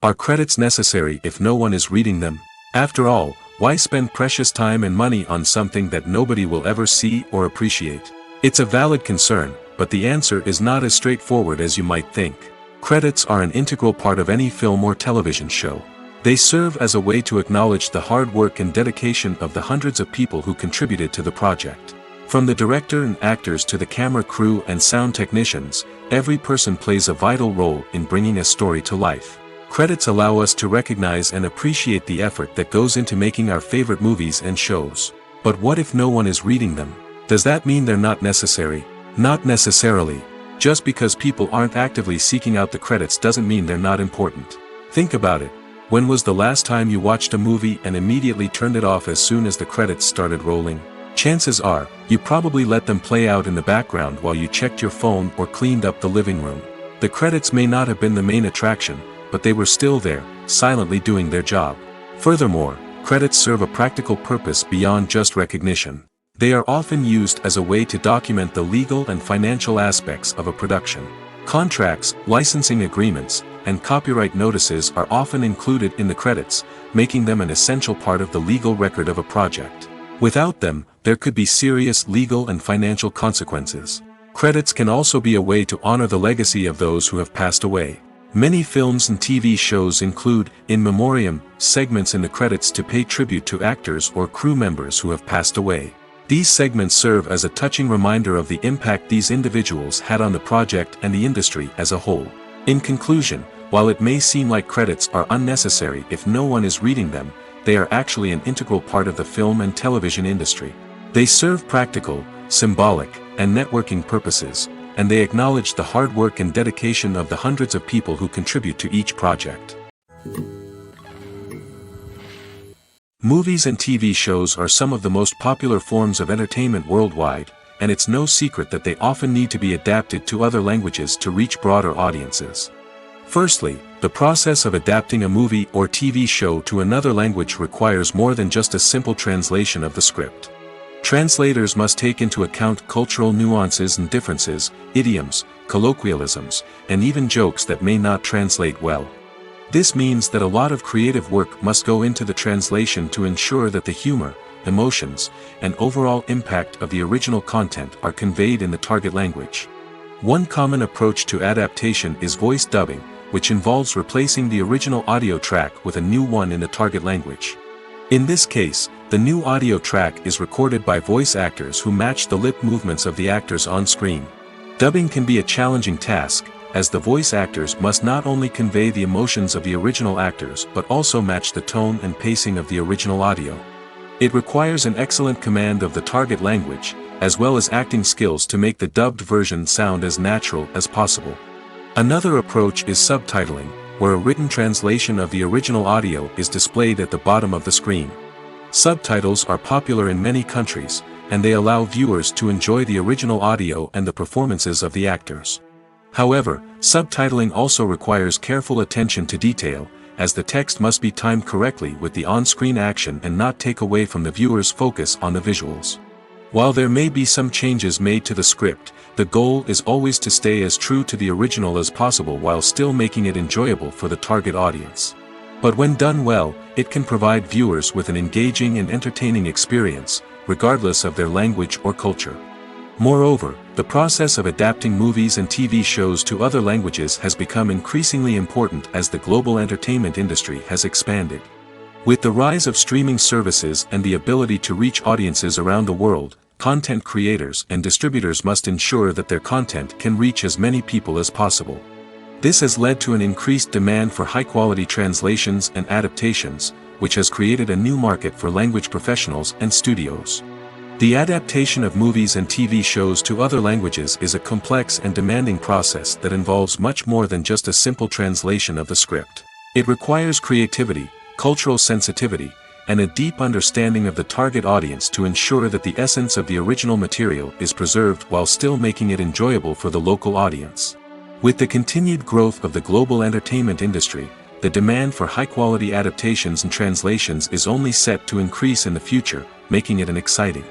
B: Are credits necessary if no one is reading them? After all, why spend precious time and money on something that nobody will ever see or appreciate? It's a valid concern, but the answer is not as straightforward as you might think. Credits are an integral part of any film or television show. They serve as a way to acknowledge the hard work and dedication of the hundreds of people who contributed to the project. From the director and actors to the camera crew and sound technicians, every person plays a vital role in bringing a story to life. Credits allow us to recognize and appreciate the effort that goes into making our favorite movies and shows. But what if no one is reading them? Does that mean they're not necessary? Not necessarily. Just because people aren't actively seeking out the credits doesn't mean they're not important. Think about it. When was the last time you watched a movie and immediately turned it off as soon as the credits started rolling? Chances are, you probably let them play out in the background while you checked your phone or cleaned up the living room. The credits may not have been the main attraction, but they were still there, silently doing their job. Furthermore, credits serve a practical purpose beyond just recognition. They are often used as a way to document the legal and financial aspects of a production. Contracts, licensing agreements, and copyright notices are often included in the credits, making them an essential part of the legal record of a project. Without them, there could be serious legal and financial consequences. Credits can also be a way to honor the legacy of those who have passed away. Many films and TV shows include, in memoriam, segments in the credits to pay tribute to actors or crew members who have passed away. These segments serve as a touching reminder of the impact these individuals had on the project and the industry as a whole. In conclusion, while it may seem like credits are unnecessary if no one is reading them, they are actually an integral part of the film and television industry. They serve practical, symbolic, and networking purposes, and they acknowledge the hard work and dedication of the hundreds of people who contribute to each project. Movies and TV shows are some of the most popular forms of entertainment worldwide, and it's no secret that they often need to be adapted to other languages to reach broader audiences. Firstly, the process of adapting a movie or TV show to another language requires more than just a simple translation of the script. Translators must take into account cultural nuances and differences, idioms, colloquialisms, and even jokes that may not translate well. This means that a lot of creative work must go into the translation to ensure that the humor, emotions, and overall impact of the original content are conveyed in the target language. One common approach to adaptation is voice dubbing, which involves replacing the original audio track with a new one in the target language. In this case, the new audio track is recorded by voice actors who match the lip movements of the actors on screen. Dubbing can be a challenging task, as the voice actors must not only convey the emotions of the original actors but also match the tone and pacing of the original audio. It requires an excellent command of the target language, as well as acting skills to make the dubbed version sound as natural as possible. Another approach is subtitling, where a written translation of the original audio is displayed at the bottom of the screen. Subtitles are popular in many countries, and they allow viewers to enjoy the original audio and the performances of the actors. However, subtitling also requires careful attention to detail, as the text must be timed correctly with the on-screen action and not take away from the viewer's focus on the visuals. While there may be some changes made to the script, the goal is always to stay as true to the original as possible while still making it enjoyable for the target audience. But when done well, it can provide viewers with an engaging and entertaining experience, regardless of their language or culture. Moreover, the process of adapting movies and TV shows to other languages has become increasingly important as the global entertainment industry has expanded. With the rise of streaming services and the ability to reach audiences around the world, content creators and distributors must ensure that their content can reach as many people as possible. This has led to an increased demand for high-quality translations and adaptations, which has created a new market for language professionals and studios. The adaptation of movies and TV shows to other languages is a complex and demanding process that involves much more than just a simple translation of the script. It requires creativity, cultural sensitivity, and a deep understanding of the target audience to ensure that the essence of the original material is preserved while still making it enjoyable for the local audience. With the continued growth of the global entertainment industry, the demand for high-quality adaptations and translations is only set to increase in the future, making it an exciting.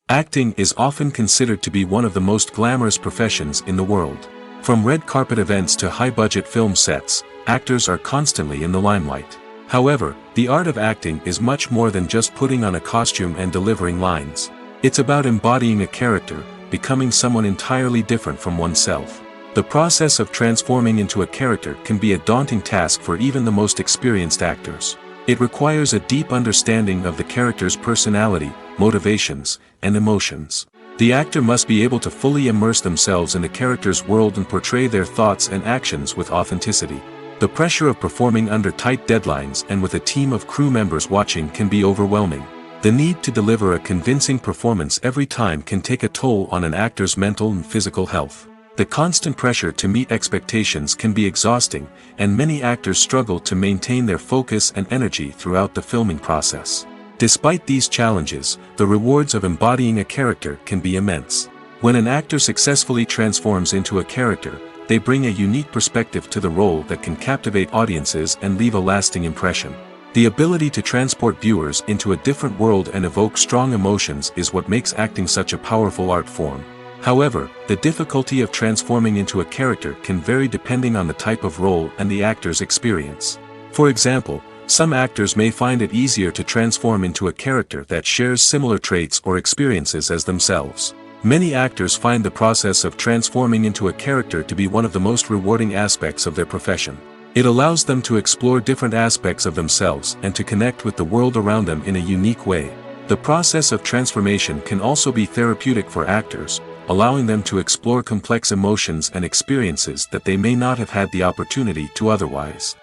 B: Acting is often considered to be one of the most glamorous professions in the world. From red carpet events to high-budget film sets, actors are constantly in the limelight. However, the art of acting is much more than just putting on a costume and delivering lines. It's about embodying a character, becoming someone entirely different from oneself. The process of transforming into a character can be a daunting task for even the most experienced actors. It requires a deep understanding of the character's personality, motivations, and emotions. The actor must be able to fully immerse themselves in the character's world and portray their thoughts and actions with authenticity. The pressure of performing under tight deadlines and with a team of crew members watching can be overwhelming. The need to deliver a convincing performance every time can take a toll on an actor's mental and physical health. The constant pressure to meet expectations can be exhausting, and many actors struggle to maintain their focus and energy throughout the filming process. Despite these challenges, the rewards of embodying a character can be immense. When an actor successfully transforms into a character, they bring a unique perspective to the role that can captivate audiences and leave a lasting impression. The ability to transport viewers into a different world and evoke strong emotions is what makes acting such a powerful art form. However, the difficulty of transforming into a character can vary depending on the type of role and the actor's experience. For example, some actors may find it easier to transform into a character that shares similar traits or experiences as themselves. Many actors find the process of transforming into a character to be one of the most rewarding aspects of their profession. It allows them to explore different aspects of themselves and to connect with the world around them in a unique way. The process of transformation can also be therapeutic for actors, allowing them to explore complex emotions and experiences that they may not have had the opportunity to otherwise.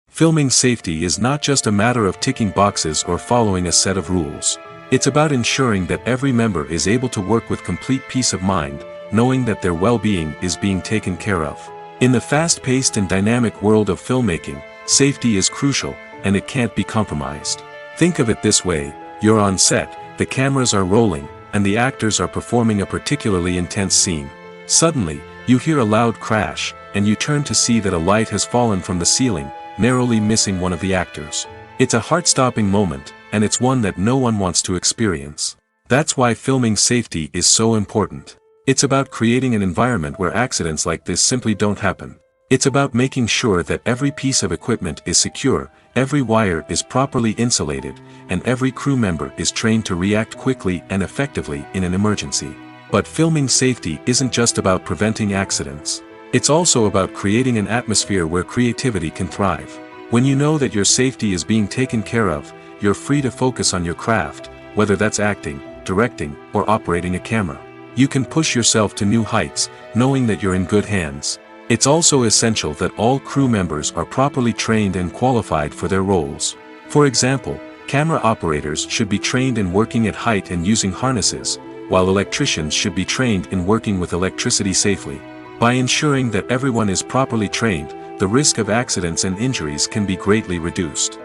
B: Filming safety is not just a matter of ticking boxes or following a set of rules. It's about ensuring that every member is able to work with complete peace of mind, knowing that their well-being is being taken care of. In the fast-paced and dynamic world of filmmaking, safety is crucial, and it can't be compromised. Think of it this way: you're on set, the cameras are rolling, and the actors are performing a particularly intense scene. Suddenly, you hear a loud crash, and you turn to see that a light has fallen from the ceiling, narrowly missing one of the actors. It's a heart-stopping moment, and it's one that no one wants to experience. That's why filming safety is so important. It's about creating an environment where accidents like this simply don't happen. It's about making sure that every piece of equipment is secure, every wire is properly insulated, and every crew member is trained to react quickly and effectively in an emergency. But filming safety isn't just about preventing accidents. It's also about creating an atmosphere where creativity can thrive. When you know that your safety is being taken care of, you're free to focus on your craft, whether that's acting, directing, or operating a camera. You can push yourself to new heights, knowing that you're in good hands. It's also essential that all crew members are properly trained and qualified for their roles. For example, camera operators should be trained in working at height and using harnesses, while electricians should be trained in working with electricity safely. By ensuring that everyone is properly trained, the risk of accidents and injuries can be greatly reduced.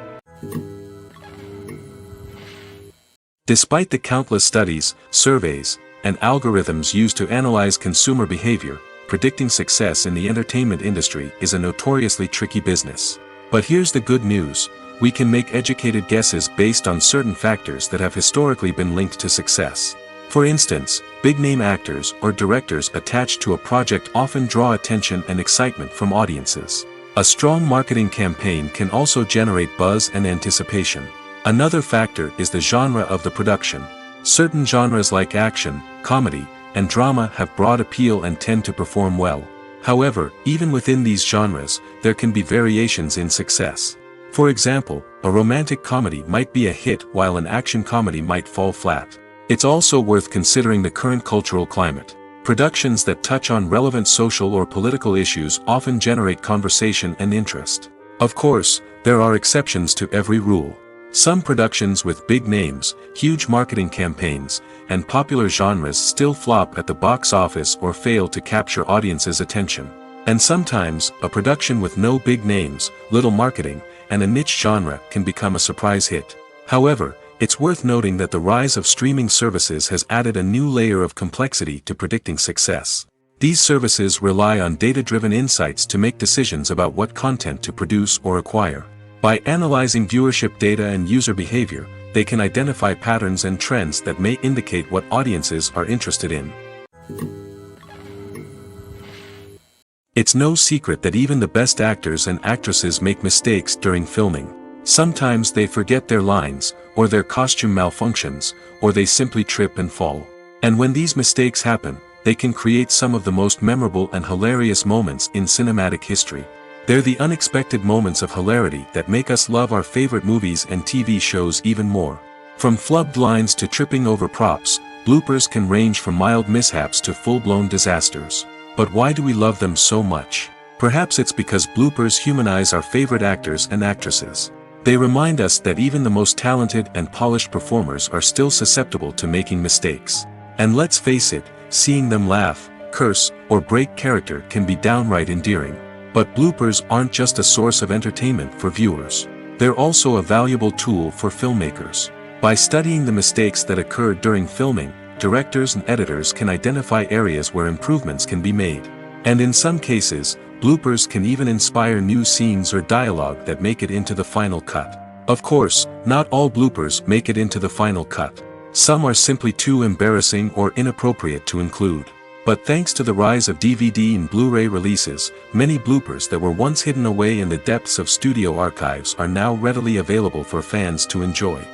B: Despite the countless studies, surveys, and algorithms used to analyze consumer behavior, predicting success in the entertainment industry is a notoriously tricky business. But here's the good news: we can make educated guesses based on certain factors that have historically been linked to success. For instance, big-name actors or directors attached to a project often draw attention and excitement from audiences. A strong marketing campaign can also generate buzz and anticipation. Another factor is the genre of the production. Certain genres like action, comedy, and drama have broad appeal and tend to perform well. However, even within these genres, there can be variations in success. For example, a romantic comedy might be a hit while an action comedy might fall flat. It's also worth considering the current cultural climate. Productions that touch on relevant social or political issues often generate conversation and interest. Of course, there are exceptions to every rule. Some productions with big names, huge marketing campaigns, and popular genres still flop at the box office or fail to capture audiences' attention. And sometimes, a production with no big names, little marketing, and a niche genre can become a surprise hit. However, it's worth noting that the rise of streaming services has added a new layer of complexity to predicting success. These services rely on data-driven insights to make decisions about what content to produce or acquire. By analyzing viewership data and user behavior, they can identify patterns and trends that may indicate what audiences are interested in. It's no secret that even the best actors and actresses make mistakes during filming. Sometimes they forget their lines, or their costume malfunctions, or they simply trip and fall. And when these mistakes happen, they can create some of the most memorable and hilarious moments in cinematic history. They're the unexpected moments of hilarity that make us love our favorite movies and TV shows even more. From flubbed lines to tripping over props, bloopers can range from mild mishaps to full-blown disasters. But why do we love them so much? Perhaps it's because bloopers humanize our favorite actors and actresses. They remind us that even the most talented and polished performers are still susceptible to making mistakes. And let's face it, seeing them laugh, curse, or break character can be downright endearing. But bloopers aren't just a source of entertainment for viewers. They're also a valuable tool for filmmakers. By studying the mistakes that occurred during filming, directors and editors can identify areas where improvements can be made. And in some cases, bloopers can even inspire new scenes or dialogue that make it into the final cut. Of course, not all bloopers make it into the final cut. Some are simply too embarrassing or inappropriate to include. But thanks to the rise of DVD and Blu-ray releases, many bloopers that were once hidden away in the depths of studio archives are now readily available for fans to enjoy.